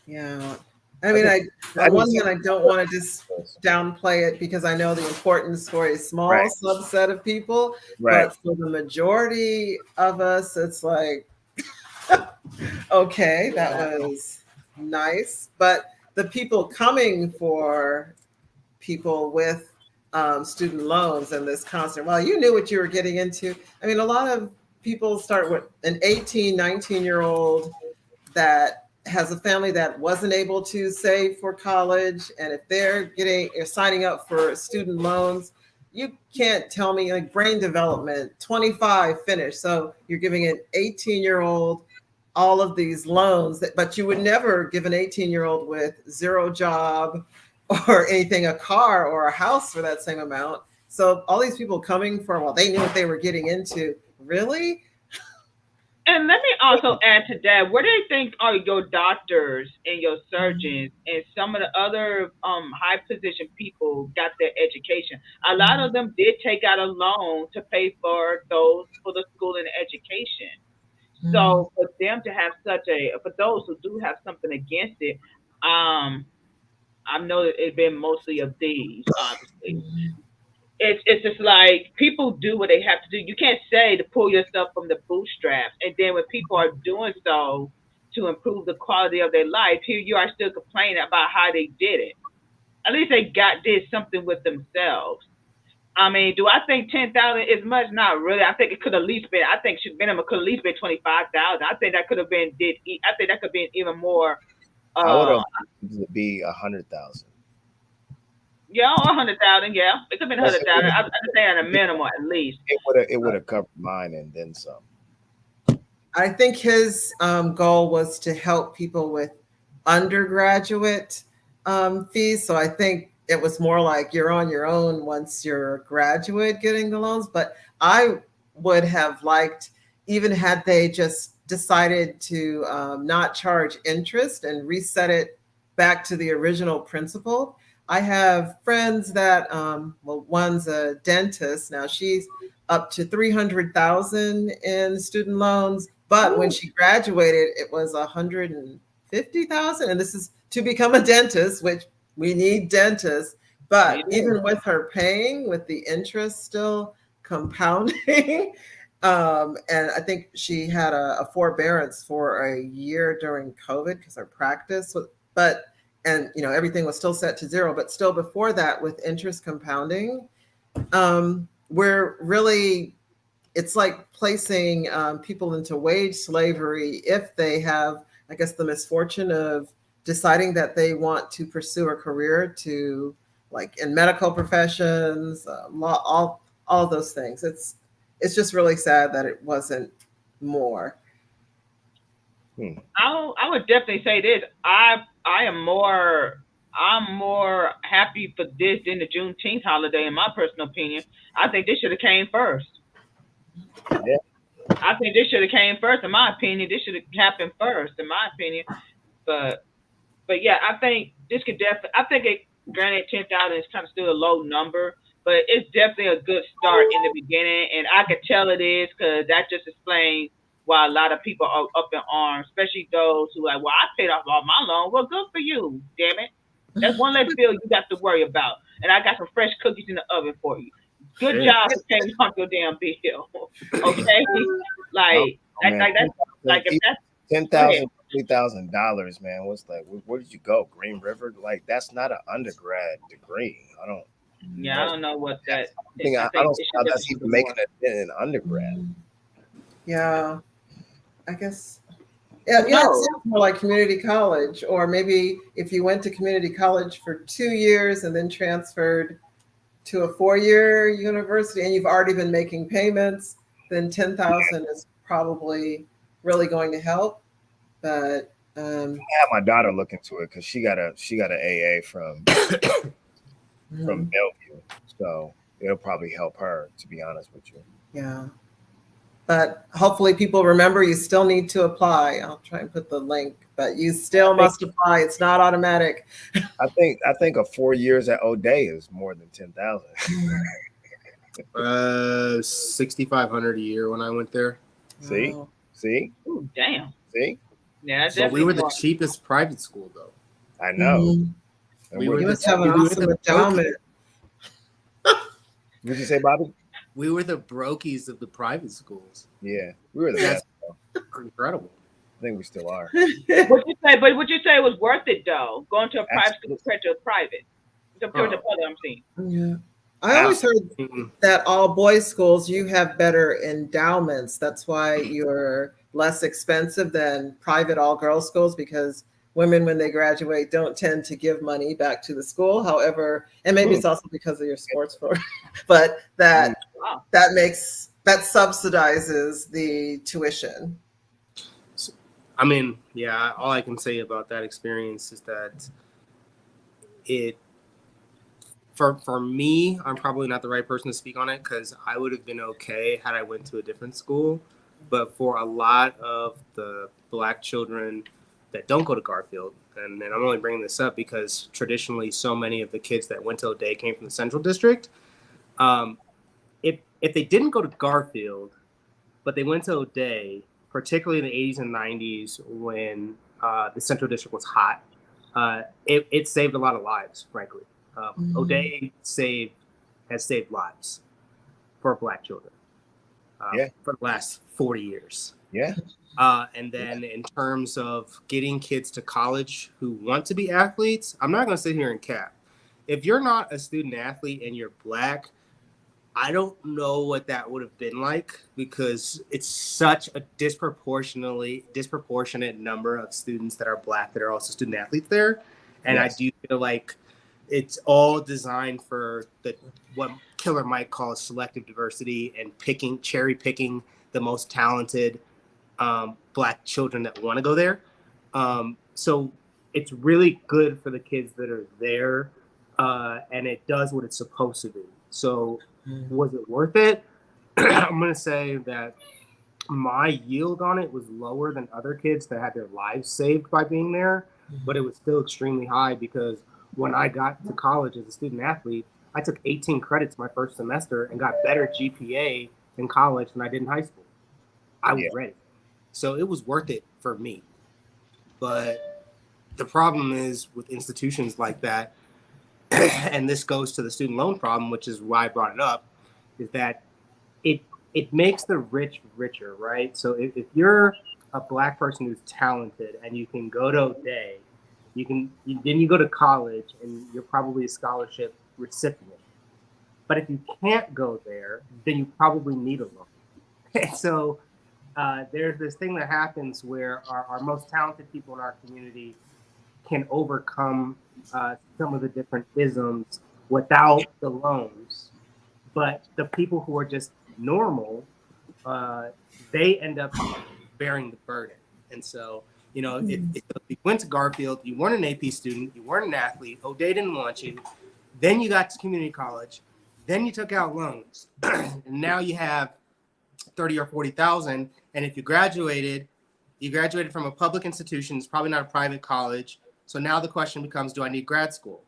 Yeah. I I mean, just I on one just hand, I don't want to just downplay it because I know the importance for a small right, subset of people, right. but for the majority of us, it's like, okay, that Yeah. was nice. But the people coming for people with student loans and this constant, well, you knew what you were getting into. I mean, a lot of people start with an 18, 19-year-old that has a family that wasn't able to save for college. And if they're getting or signing up for student loans, you can't tell me like brain development, 25 finished. So you're giving an 18-year-old all of these loans that, but you would never give an 18-year-old with zero job or anything, a car or a house for that same amount. So all these people coming for, well, they knew what they were getting into. Really? And let me also add to that, where do you think are your doctors and your surgeons and some of the other high position people got their education? A lot of them did take out a loan to pay for those for the school and education. Mhm. So for them to have such a, for those who do have something against it, I know that it's been mostly of these, obviously. It's just like people do what they have to do. You can't say to pull yourself from the bootstraps, and then when people are doing so to improve the quality of their life, here you are still complaining about how they did it. At least they got did something with themselves. I mean, do I think 10,000 is much? Not really. I think it could at least been. I think should minimum could at least be 25,000. I think that could have been did. I think that could have been even more. I would Uh, have to be 100,000. yeah, or 100,000. Yeah, it could have been That's 100,000. I just say at a minimum at least. it would have covered mine and then some. I think his goal was to help people with undergraduate fees. So I think it was more like you're on your own once you're a graduate getting the loans. But I would have liked, even had they just decided to not charge interest and reset it back to the original principle. I have friends that, well, one's a dentist. Now she's up to 300,000 in student loans, but when Ooh, she graduated, it was 150,000. And this is to become a dentist, which we need dentists. we But do. even with her paying, with the interest still compounding, and I think she had a forbearance for a year during COVID because her practice was, but, and everything was still set to zero, but still before that, with interest compounding, we're really it's like placing people into wage slavery if they have, I guess, the misfortune of deciding that they want to pursue a career to, like in medical professions, law, all those things. It's just really sad that it wasn't more. I would definitely say this. I'm more happy for this than the Juneteenth holiday, in my personal opinion. I think this should have came first. Yeah. I think this should have came first, in my opinion. This should have happened first, in my opinion. But yeah, I think this could definitely. I think it. Granted, 10,000 is kind of still a low number, but it's definitely a good start in the beginning, and I could tell it is because that just explains why a lot of people are up in arms, especially those who are like, well, I paid off all my loan. Well, good for you, damn it. That's one less bill you got to worry about, and I got some fresh cookies in the oven for you. Good job for paying off your damn bill. Okay, like if that's $10,000, $3,000, man. What's like? Where did you go? Green River? Like that's not an undergrad degree. I don't. Yeah, I don't know what that. I don't see how that's even making it in undergrad. Yeah, I guess. Yeah, it sounds more like community college, or maybe if you went to community college for 2 years and then transferred to a 4-year university, and you've already been making payments, then 10,000 is probably really going to help. But I have my daughter look into it because she got a AA from Bellevue, so it'll probably help her. To be honest with you. Yeah. But hopefully people remember you still need to apply. I'll try and put the link, but you still must apply. It's not automatic. I think a 4 years at O'Day is more than 10,000. 6,500 a year when I went there. See? Wow. See? Ooh, damn. See? Yeah, so we were the cheapest private school, though. I know. We were You must have an awesome endowment. What'd you say, Bobby? We were the brokies of the private schools. Yeah, we were the best. Incredible. I think we still are. Would you say it was worth it though? Going to a private school compared to a private. Compared to other, I'm saying. Yeah. I always heard that all boys schools, you have better endowments. That's why you're less expensive than private all girls schools, because women, when they graduate, don't tend to give money back to the school. However, and maybe it's also because of your sports program, but that subsidizes the tuition. I mean, yeah, all I can say about that experience is that for me, I'm probably not the right person to speak on it because I would have been okay had I went to a different school. But for a lot of the Black children that don't go to Garfield, and I'm only bringing this up because traditionally so many of the kids that went to O'Day came from the Central District. If they didn't go to Garfield, but they went to O'Day, particularly in the 80s and 90s when the Central District was hot, it saved a lot of lives, frankly. O'Day has saved lives for Black children for the last 40 years. Yeah. And then in terms of getting kids to college who want to be athletes, I'm not going to sit here and cap. If you're not a student athlete and you're Black, I don't know what that would have been like because it's such a disproportionate number of students that are Black that are also student athletes there. And yes. I do feel like it's all designed for what Killer might call selective diversity and cherry picking the most talented Black children that want to go there. So it's really good for the kids that are there, and it does what it's supposed to do. So was it worth it? I'm going to say that my yield on it was lower than other kids that had their lives saved by being there, but it was still extremely high because when I got to college as a student athlete, I took 18 credits my first semester and got better GPA in college than I did in high school. I was ready. So it was worth it for me. But the problem is with institutions like that, and this goes to the student loan problem, which is why I brought it up, is that it makes the rich richer, right? So if you're a Black person who's talented and you can go to O'Day, then you go to college and you're probably a scholarship recipient. But if you can't go there, then you probably need a loan. And so there's this thing that happens where our most talented people in our community can overcome some of the different isms without the loans. But the people who are just normal, they end up bearing the burden. And so, if you went to Garfield, you weren't an AP student, you weren't an athlete, O'Day didn't want you, then you got to community college, then you took out loans, and now you have 30 or 40,000. And if you graduated from a public institution, it's probably not a private college. So now the question becomes, do I need grad school?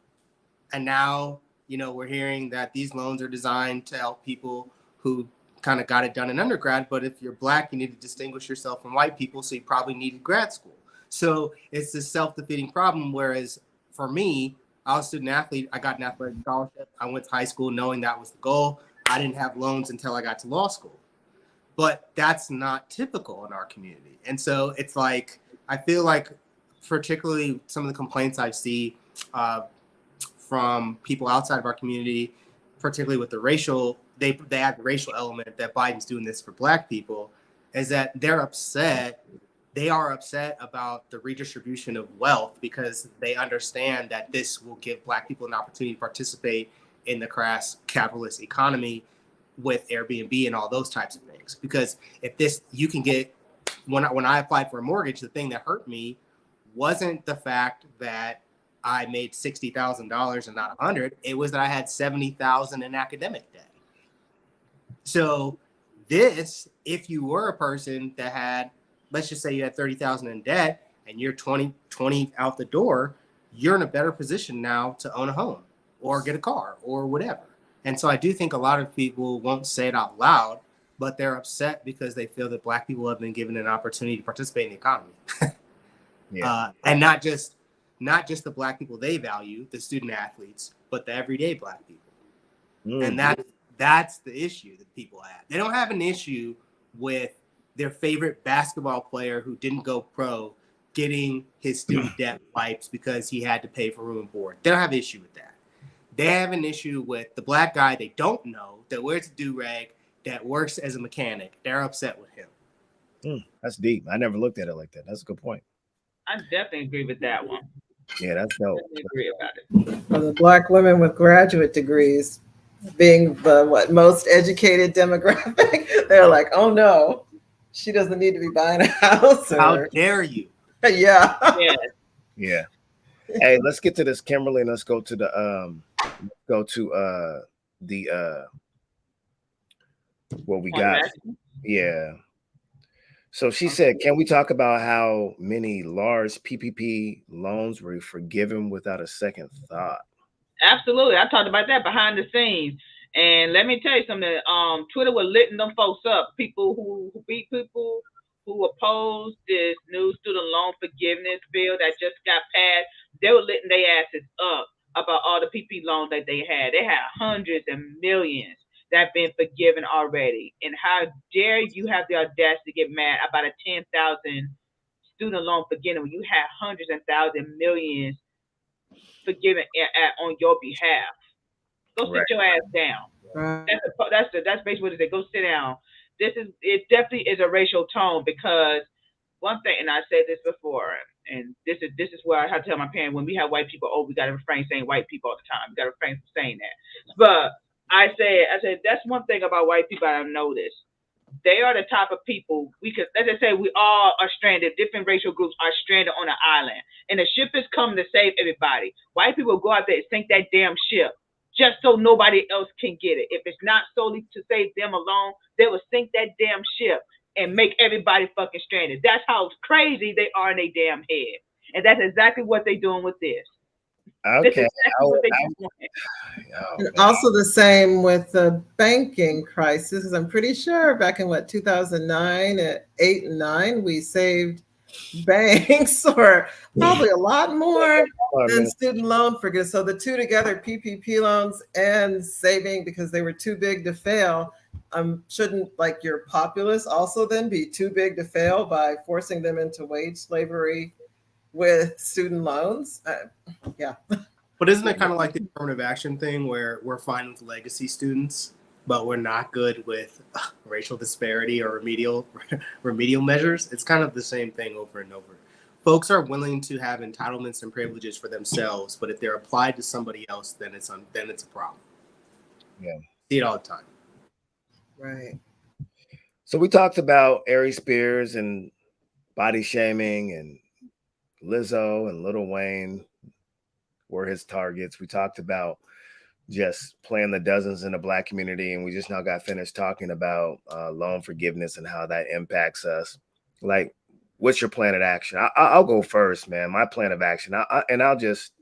And now, we're hearing that these loans are designed to help people who kind of got it done in undergrad. But if you're Black, you need to distinguish yourself from white people. So you probably needed grad school. So it's this self-defeating problem. Whereas for me, I was a student athlete. I got an athletic scholarship. I went to high school knowing that was the goal. I didn't have loans until I got to law school. But that's not typical in our community. And so it's like, I feel like particularly some of the complaints I see from people outside of our community, particularly with the racial, they add the racial element that Biden's doing this for Black people, is that they're upset. They are upset about the redistribution of wealth because they understand that this will give Black people an opportunity to participate in the crass capitalist economy with Airbnb and all those types of things. Because if you can get, when I applied for a mortgage, the thing that hurt me wasn't the fact that I made $60,000 and not 100. It was that I had 70,000 in academic debt. So if you were a person that had, let's just say you had 30,000 in debt and you're 20 out the door, you're in a better position now to own a home or get a car or whatever. And so I do think a lot of people won't say it out loud, but they're upset because they feel that Black people have been given an opportunity to participate in the economy. And not just the Black people they value, the student athletes, but the everyday Black people. And that's the issue that people have. They don't have an issue with their favorite basketball player who didn't go pro getting his student debt wiped because he had to pay for room and board. They don't have an issue with that. They have an issue with the Black guy they don't know that wears a do-rag, that works as a mechanic. They're upset with him. That's deep. I never looked at it like that. That's a good point. I definitely agree with that one. Yeah, that's dope. I definitely agree about it. For the Black women with graduate degrees being the most educated demographic, they're like, oh no, she doesn't need to be buying a house. How dare you? Yeah. Yeah. Hey, let's get to this, Kimberly, and let's go to what we got. Yeah. So she said, can we talk about how many large PPP loans were forgiven without a second thought? Absolutely. I talked about that behind the scenes. And let me tell you something. Twitter was litting them folks up. People who beat people who opposed this new student loan forgiveness bill that just got passed, they were litting their asses up about all the PP loans that they had. They had hundreds and millions that have been forgiven already. And how dare you have the audacity to get mad about a 10,000 student loan forgiven when you had hundreds and thousands, millions forgiven on your behalf. Go sit your ass down. That's basically what it is. Go sit down. It definitely is a racial tone, because one thing, and I said this before, and this is where I have to tell my parents, when we have white people over, we got to refrain saying white people all the time. We got to refrain from saying that. But I said that's one thing about white people I've noticed. They are the type of people let's just say we all are stranded. Different racial groups are stranded on an island, and the ship is coming to save everybody. White people go out there and sink that damn ship just so nobody else can get it. If it's not solely to save them alone, they will sink that damn ship and make everybody fucking stranded. That's how crazy they are in their damn head. And that's exactly what they're doing with this. Okay. This is exactly what they're doing. Also the same with the banking crisis, because I'm pretty sure back in 2009, at 8 and 9, we saved banks or probably a lot more than student loan forgiveness. So the two together, PPP loans and saving, because they were too big to fail. Shouldn't your populace also then be too big to fail by forcing them into wage slavery with student loans? Yeah. But isn't it kind of like the affirmative action thing where we're fine with legacy students? but we're not good with racial disparity or remedial measures. It's kind of the same thing over and over. Folks are willing to have entitlements and privileges for themselves, but if they're applied to somebody else, then it's a problem. Yeah, See it all the time. Right. So we talked about Aries Spears and body shaming, and Lizzo and Lil Wayne were his targets. We talked about just playing the dozens in the Black community, and we just now got finished talking about loan forgiveness and how that impacts us. Like, what's your plan of action? I'll go first, man. My plan of action, I'll just,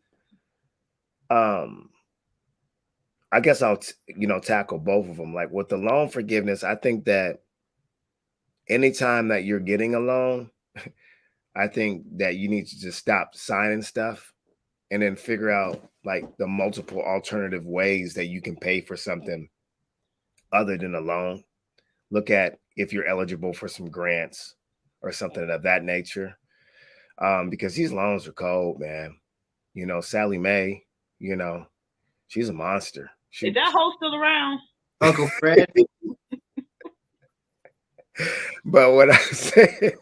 I guess I'll tackle both of them. Like with the loan forgiveness, I think that anytime that you're getting a loan, I think that you need to just stop signing stuff and then figure out like the multiple alternative ways that you can pay for something other than a loan. Look at if you're eligible for some grants or something of that nature. Because these loans are cold, man. Sally Mae, she's a monster. Is that hoe still around? Uncle Fred. But what I said,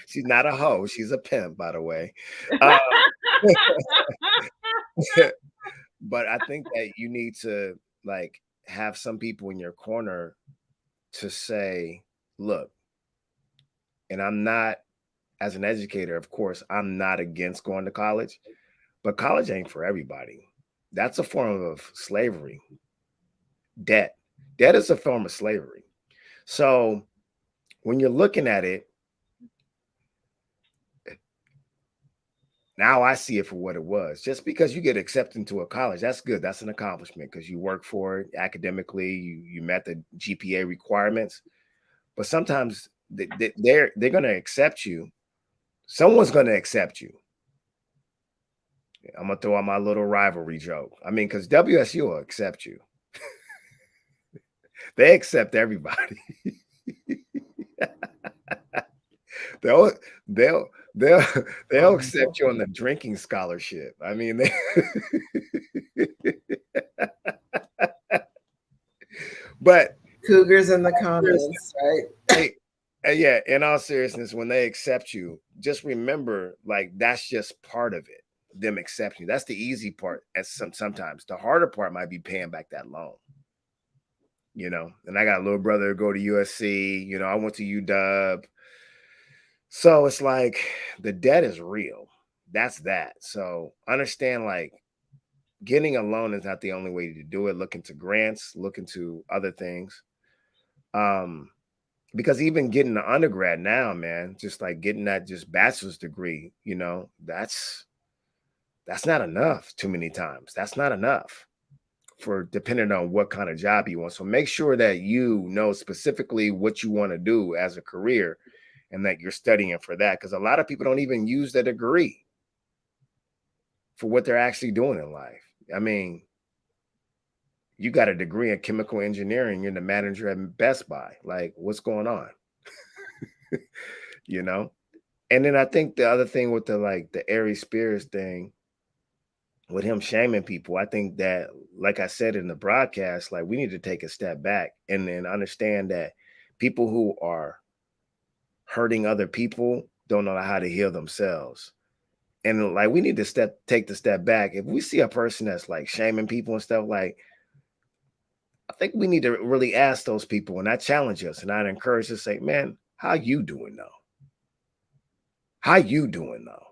she's not a hoe. She's a pimp, by the way. But I think that you need to like have some people in your corner to say, look, and I'm not, as an educator, of course, I'm not against going to college, but college ain't for everybody. That's a form of slavery. Debt is a form of slavery. So when you're looking at it, now I see it for what it was. Just because you get accepted into a college, that's good. That's an accomplishment because you work for it academically. You met the GPA requirements. But sometimes they're going to accept you. Someone's going to accept you. I'm going to throw out my little rivalry joke. I mean, because WSU will accept you. They accept everybody. they'll accept you on the drinking scholarship. I mean, but Cougars in the comments, right? Yeah, in all seriousness, when they accept you, just remember, like, that's just part of it, them accepting you. That's the easy part. Sometimes the harder part might be paying back that loan. And I got a little brother who go to USC. I went to UW. So it's like the debt is real. That's that. So understand, like, getting a loan is not the only way to do it. Look into grants, look into other things. Because even getting an undergrad now, man, just like getting that just bachelor's degree, that's not enough too many times. That's not enough for depending on what kind of job you want. So make sure that you know specifically what you want to do as a career and that you're studying for that. Because a lot of people don't even use the degree for what they're actually doing in life. I mean, you got a degree in chemical engineering, you're the manager at Best Buy. Like, what's going on? And then I think the other thing with the Aries Spears thing, with him shaming people, I think that, like I said in the broadcast, like we need to take a step back and then understand that people who are hurting other people don't know how to heal themselves. And like we need to take the step back. If we see a person that's like shaming people and stuff, like, I think we need to really ask those people, and I challenge us and I'd encourage to say, man, how you doing though? How you doing though?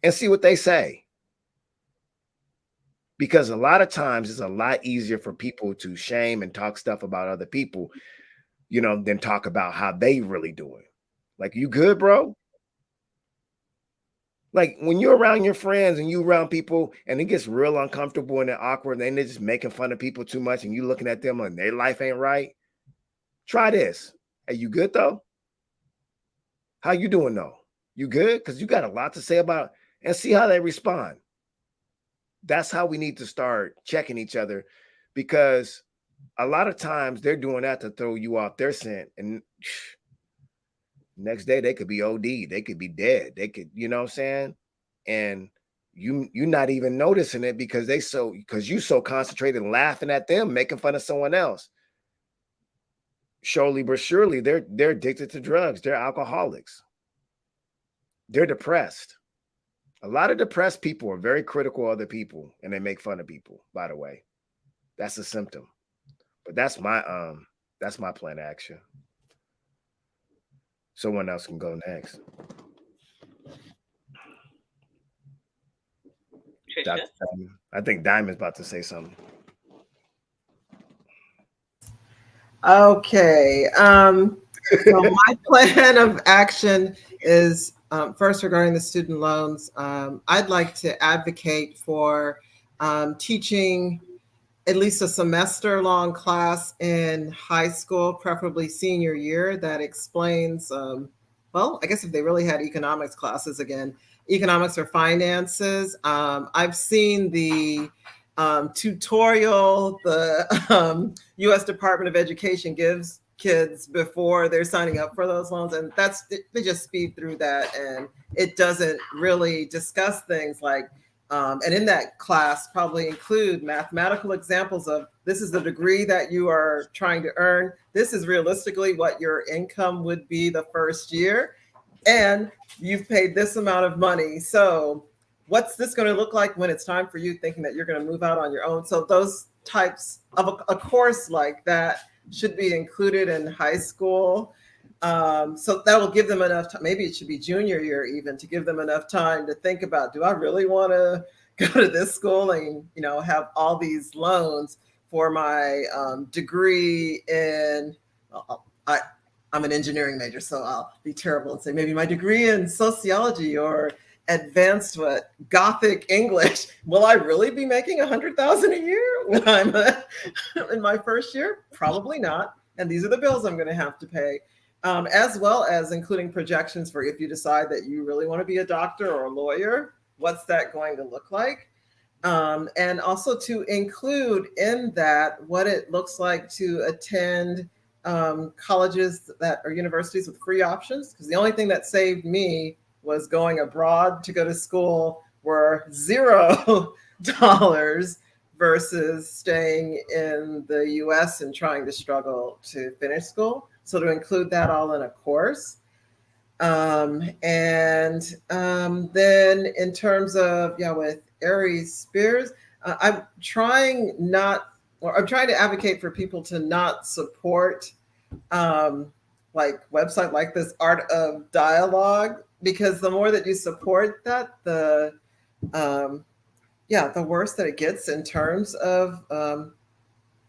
And see what they say. Because a lot of times it's a lot easier for people to shame and talk stuff about other people, than talk about how they really doing. Like, you good, bro? Like when you're around your friends and you around people and it gets real uncomfortable and awkward and they're just making fun of people too much and you looking at them and their life ain't right. Try this. Hey, you good though? How you doing though? You good? Because you got a lot to say about it, and see how they respond. That's how we need to start checking each other, because a lot of times they're doing that to throw you off their scent. And next day they could be OD, they could be dead, they could, you know what I'm saying? And you're not even noticing it because you so concentrated laughing at them, making fun of someone else. Surely but surely, they're addicted to drugs. They're alcoholics. They're depressed. A lot of depressed people are very critical of other people, and they make fun of people. By the way, that's a symptom. But that's my plan of action. Someone else can go next. Trisha? I think Diamond's about to say something. Okay. So my plan of action is first regarding the student loans. I'd like to advocate for teaching at least a semester-long class in high school, preferably senior year, that explains, well, I guess if they really had economics classes again, economics or finances. I've seen the tutorial the U.S. Department of Education gives kids before they're signing up for those loans, and they just speed through that, and it doesn't really discuss things like and in that class probably include mathematical examples of this is the degree that you are trying to earn. This is realistically what your income would be the first year. And you've paid this amount of money. So what's this going to look like when it's time for you thinking that you're going to move out on your own? So those types of a course like that should be included in high school. So that will give them enough time. Maybe it should be junior year even, to give them enough time to think about, do I really want to go to this school and, have all these loans for my degree in, I'm an engineering major, so I'll be terrible and say maybe my degree in sociology or advanced Gothic English. Will I really be making $100,000 a year when I'm in my first year? Probably not. And these are the bills I'm going to have to pay. As well as including projections for if you decide that you really want to be a doctor or a lawyer, what's that going to look like? And also to include in that what it looks like to attend colleges that are universities with free options. Because the only thing that saved me was going abroad to go to school were $0 versus staying in the US and trying to struggle to finish school. So to include that all in a course. Then in terms of, with Aries Spears, I'm trying to advocate for people to not support like website like this Art of Dialogue, because the more that you support that, the worse that it gets in terms of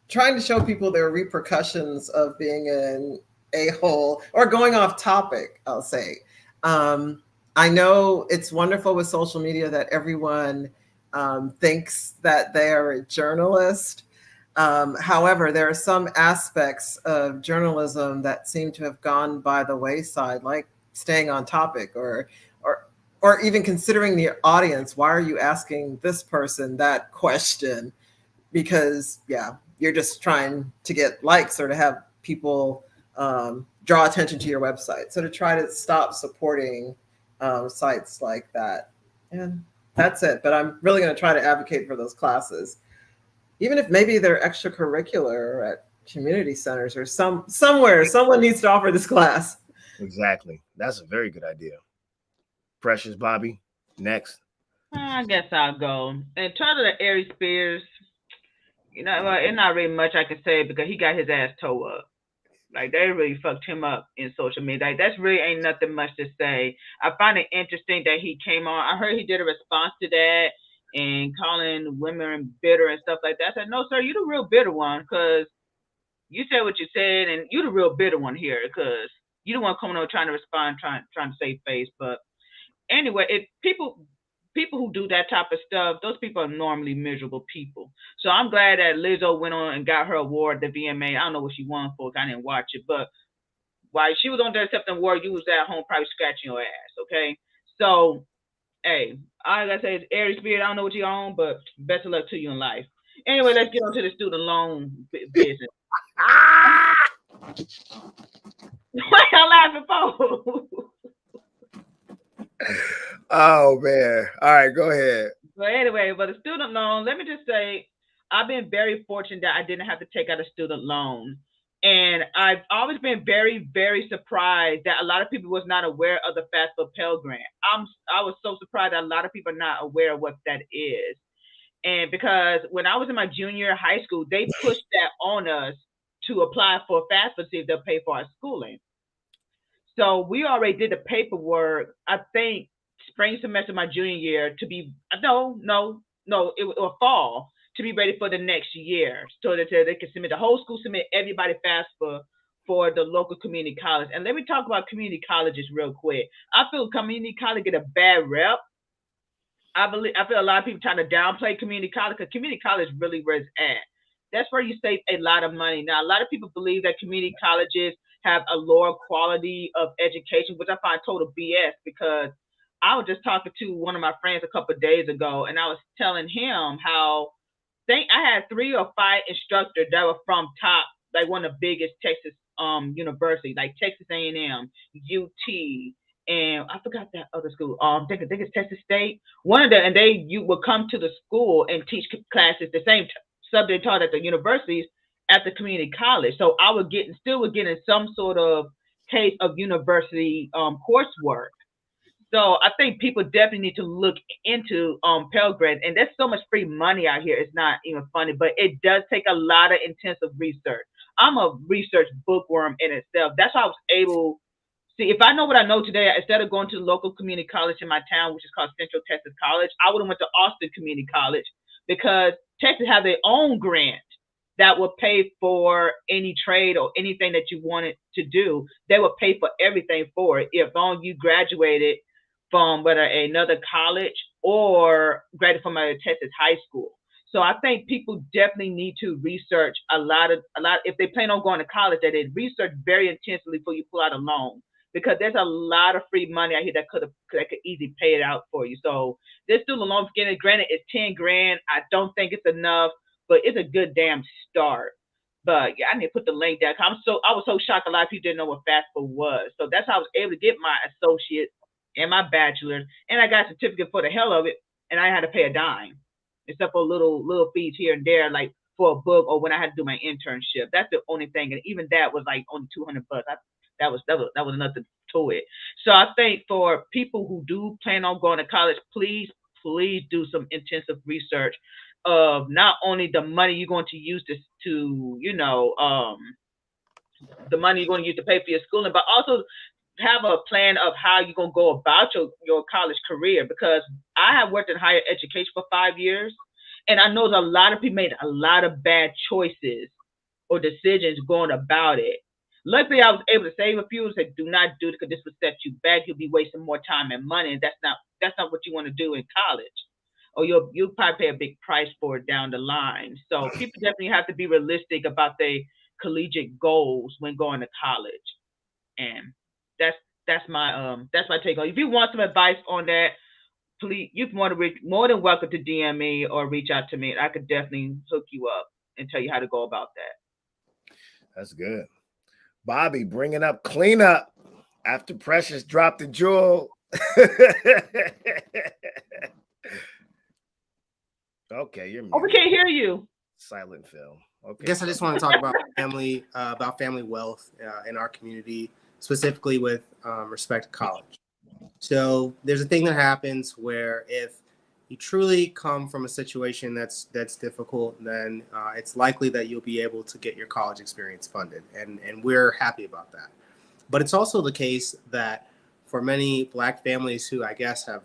trying to show people there are repercussions of being an a-hole or going off topic, I'll say. I know it's wonderful with social media that everyone thinks that they are a journalist. However, there are some aspects of journalism that seem to have gone by the wayside, like staying on topic or even considering the audience. Why are you asking this person that question? Because you're just trying to get likes or to have people draw attention to your website. So to try to stop supporting sites like that. And that's it. But I'm really going to try to advocate for those classes, even if maybe they're extracurricular or at community centers or somewhere. Someone needs to offer this class. Exactly. That's a very good idea. Precious Bobby, next. I guess I'll go. In terms of the Aries Spears, it's not really much I can say because he got his ass towed up. Like, they really fucked him up in social media. Like, that's really ain't nothing much to say. I find it interesting that he came on. I heard he did a response to that and calling women bitter and stuff like that. I said, no, sir, you the real bitter one, because you said what you said, and you the real bitter one here, because you the one coming over trying to respond, trying to save face. But anyway, if people who do that type of stuff, those people are normally miserable people. So I'm glad that Lizzo went on and got her award at the VMA. I don't know what she won for, I didn't watch it. But while she was on there accepting an award, you was at home probably scratching your ass, okay? So, hey, all I gotta say is Aries Spears, I don't know what you're on, but best of luck to you in life. Anyway, let's get on to the student loan business. What y'all laughing for? Oh man! All right, go ahead. But anyway, but a student loan, let me just say, I've been very fortunate that I didn't have to take out a student loan. And I've always been very, very surprised that a lot of people was not aware of the FAFSA Pell Grant. I was so surprised that a lot of people are not aware of what that is. And because when I was in my junior year of high school, they pushed that on us to apply for FAFSA to see if they'll pay for our schooling. So we already did the paperwork, I think, spring semester of my junior year to be, it was fall to be ready for the next year. So that they can submit, the whole school submit everybody FAFSA for the local community college. And let me talk about community colleges real quick. I feel community college get a bad rep. I feel a lot of people trying to downplay community college because community college really where it's at. That's where you save a lot of money. Now, a lot of people believe that community colleges have a lower quality of education, which I find total BS because I was just talking to one of my friends a couple of days ago, and I was telling him how I had 3 or 5 instructors that were from top, like one of the biggest Texas universities, like Texas A&M, UT, and I forgot that other school. I think it's Texas State. One of them, and you would come to the school and teach classes the same subject taught at the universities at the community college. So I was getting some sort of taste of university coursework. So I think people definitely need to look into Pell Grant, and there's so much free money out here. It's not even funny, but it does take a lot of intensive research. I'm a research bookworm in itself. That's why I was able. See, if I know what I know today, instead of going to the local community college in my town, which is called Central Texas College, I would have went to Austin Community College because Texas has their own grant that will pay for any trade or anything that you wanted to do. They will pay for everything for it if long you graduated from whether another college or graduated from a Texas high school. So I think people definitely need to research a lot if they plan on going to college, that they research very intensely before you pull out a loan, because there's a lot of free money out here that could easily pay it out for you. So this student loan, granted, it's 10 grand. I don't think it's enough, but it's a good damn start. But yeah, I need to put the link down. I was so shocked a lot of people didn't know what FAFSA was. So that's how I was able to get my associate and my bachelor's, and I got a certificate for the hell of it, and I had to pay a dime, except for little fees here and there, like for a book or when I had to do my internship. That's the only thing, and even that was like only $200. That was nothing to it. So I think for people who do plan on going to college, please do some intensive research of not only the money you're going to use to the money you're going to use to pay for your schooling, but also have a plan of how you're going to go about your college career. Because I have worked in higher education for 5 years, and I know that a lot of people made a lot of bad choices or decisions going about it. Luckily, I was able to save a few and say, do not do it because this will set you back. You'll be wasting more time and money, and that's not what you want to do in college. Or you'll probably pay a big price for it down the line. So people definitely have to be realistic about their collegiate goals when going to college. And that's my take on it. If you want some advice on that, please, you're more than welcome to DM me or reach out to me. I could definitely hook you up and tell you how to go about that. That's good. Bobby bringing up cleanup after Precious dropped the jewel. Okay, you're muted. Oh, we can't hear you. Silent film. Okay. I guess I just want to talk about family wealth in our community, specifically with respect to college. So there's a thing that happens where if you truly come from a situation that's difficult, then it's likely that you'll be able to get your college experience funded, and we're happy about that. But it's also the case that for many Black families who I guess have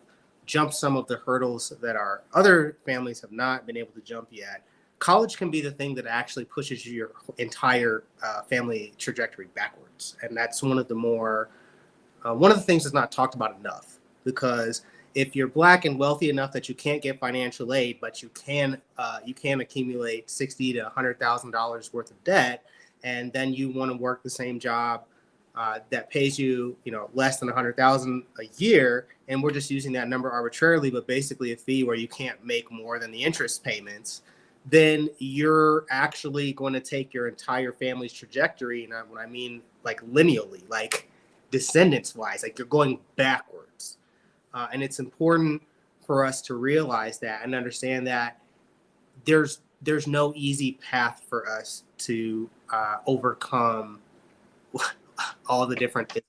jumped some of the hurdles that our other families have not been able to jump yet, college can be the thing that actually pushes your entire family trajectory backwards. And that's one of the things that's not talked about enough, because if you're Black and wealthy enough that you can't get financial aid, but you can accumulate $60,000 to $100,000 worth of debt, and then you want to work the same job that pays you, less than $100,000 a year, and we're just using that number arbitrarily, but basically a fee where you can't make more than the interest payments, then you're actually going to take your entire family's trajectory, and when I mean like lineally, like descendants wise, like you're going backwards. And it's important for us to realize that and understand that there's no easy path for us to overcome all the different things.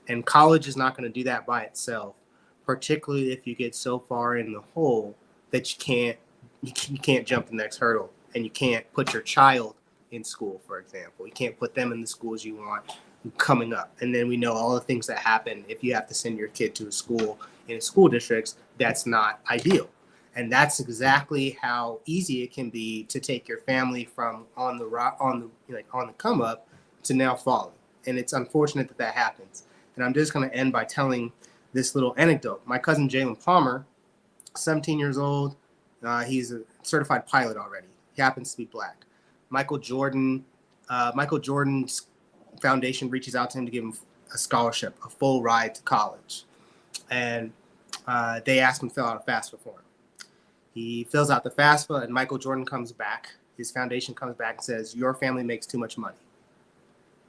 And college is not going to do that by itself, particularly if you get so far in the hole that you can't jump the next hurdle, and you can't put your child in school, for example. You can't put them in the schools you want coming up. And then we know all the things that happen if you have to send your kid to a school in school districts. That's not ideal. And that's exactly how easy it can be to take your family from on the come up to now falling. And it's unfortunate that happens. And I'm just going to end by telling this little anecdote. My cousin Jalen Palmer, 17 years old, he's a certified pilot already. He happens to be black. Michael Jordan's foundation reaches out to him to give him a scholarship, a full ride to college. And they ask him to fill out a FAFSA form. He fills out the FAFSA, and Michael Jordan comes back. His foundation comes back and says, your family makes too much money.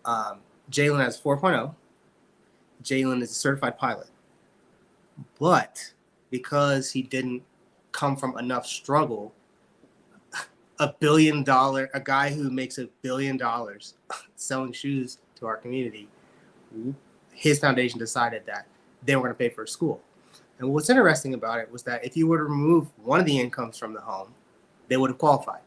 Jalen has 4.0. Jalen is a certified pilot. But because he didn't come from enough struggle, a guy who makes $1 billion selling shoes to our community, his foundation decided that they were going to pay for school. And what's interesting about it was that if you were to remove one of the incomes from the home, they would have qualified.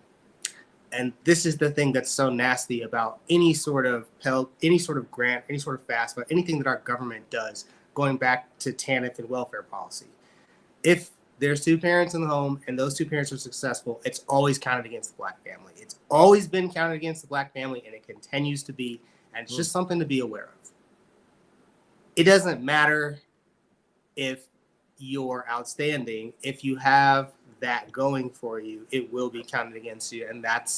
And this is the thing that's so nasty about any sort of grant, any sort of FAFSA, anything that our government does, going back to TANF and welfare policy. If there's two parents in the home and those two parents are successful, it's always counted against the black family. It's always been counted against the black family, and it continues to be. And it's just something to be aware of. It doesn't matter if you're outstanding. If you have that going for you, it will be counted against you. And that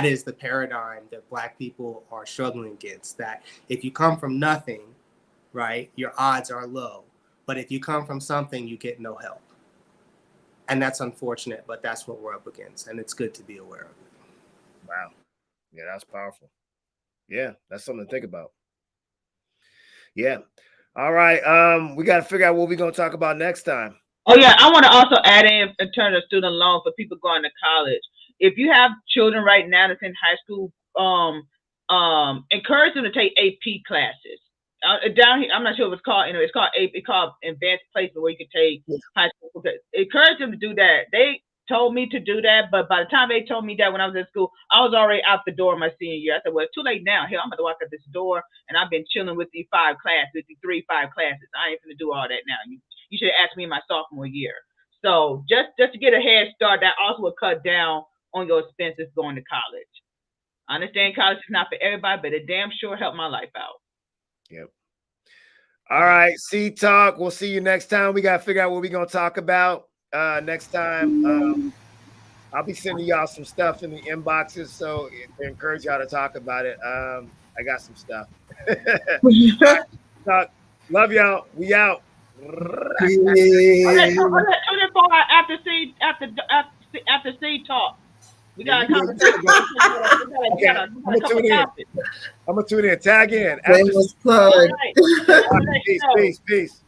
is the paradigm that black people are struggling against. That if you come from nothing, right, your odds are low. But if you come from something, you get no help. And that's unfortunate, but that's what we're up against. And it's good to be aware of it. Wow. Yeah, that's powerful. Yeah, that's something to think about. Yeah. All right. We got to figure out what we're going to talk about next time. Oh, yeah. I want to also add in terms of student loan for people going to college. If you have children right now that's in high school, encourage them to take AP classes. Down here, I'm not sure what it's called. It's called AP. It's called advanced placement, where you can take high school. Encourage them to do that. They told me to do that, but by the time they told me that when I was in school, I was already out the door my senior year. I said, well, it's too late now. Hell, I'm going to walk out this door, and I've been chilling with these 5 classes. I ain't going to do all that now. You should have asked me in my sophomore year. So just to get a head start, that also will cut down on your expenses going to college. I understand college is not for everybody, but it damn sure helped my life out. Yep. All right, C-Talk. We'll see you next time. We got to figure out what we're going to talk about next time. I'll be sending y'all some stuff in the inboxes, so I encourage y'all to talk about it. I got some stuff. Talk. Love y'all. We out. Tune in for after C-Talk. We got a conversation. I'm gonna tune in. Tag in. Shameless plug. All right. Peace.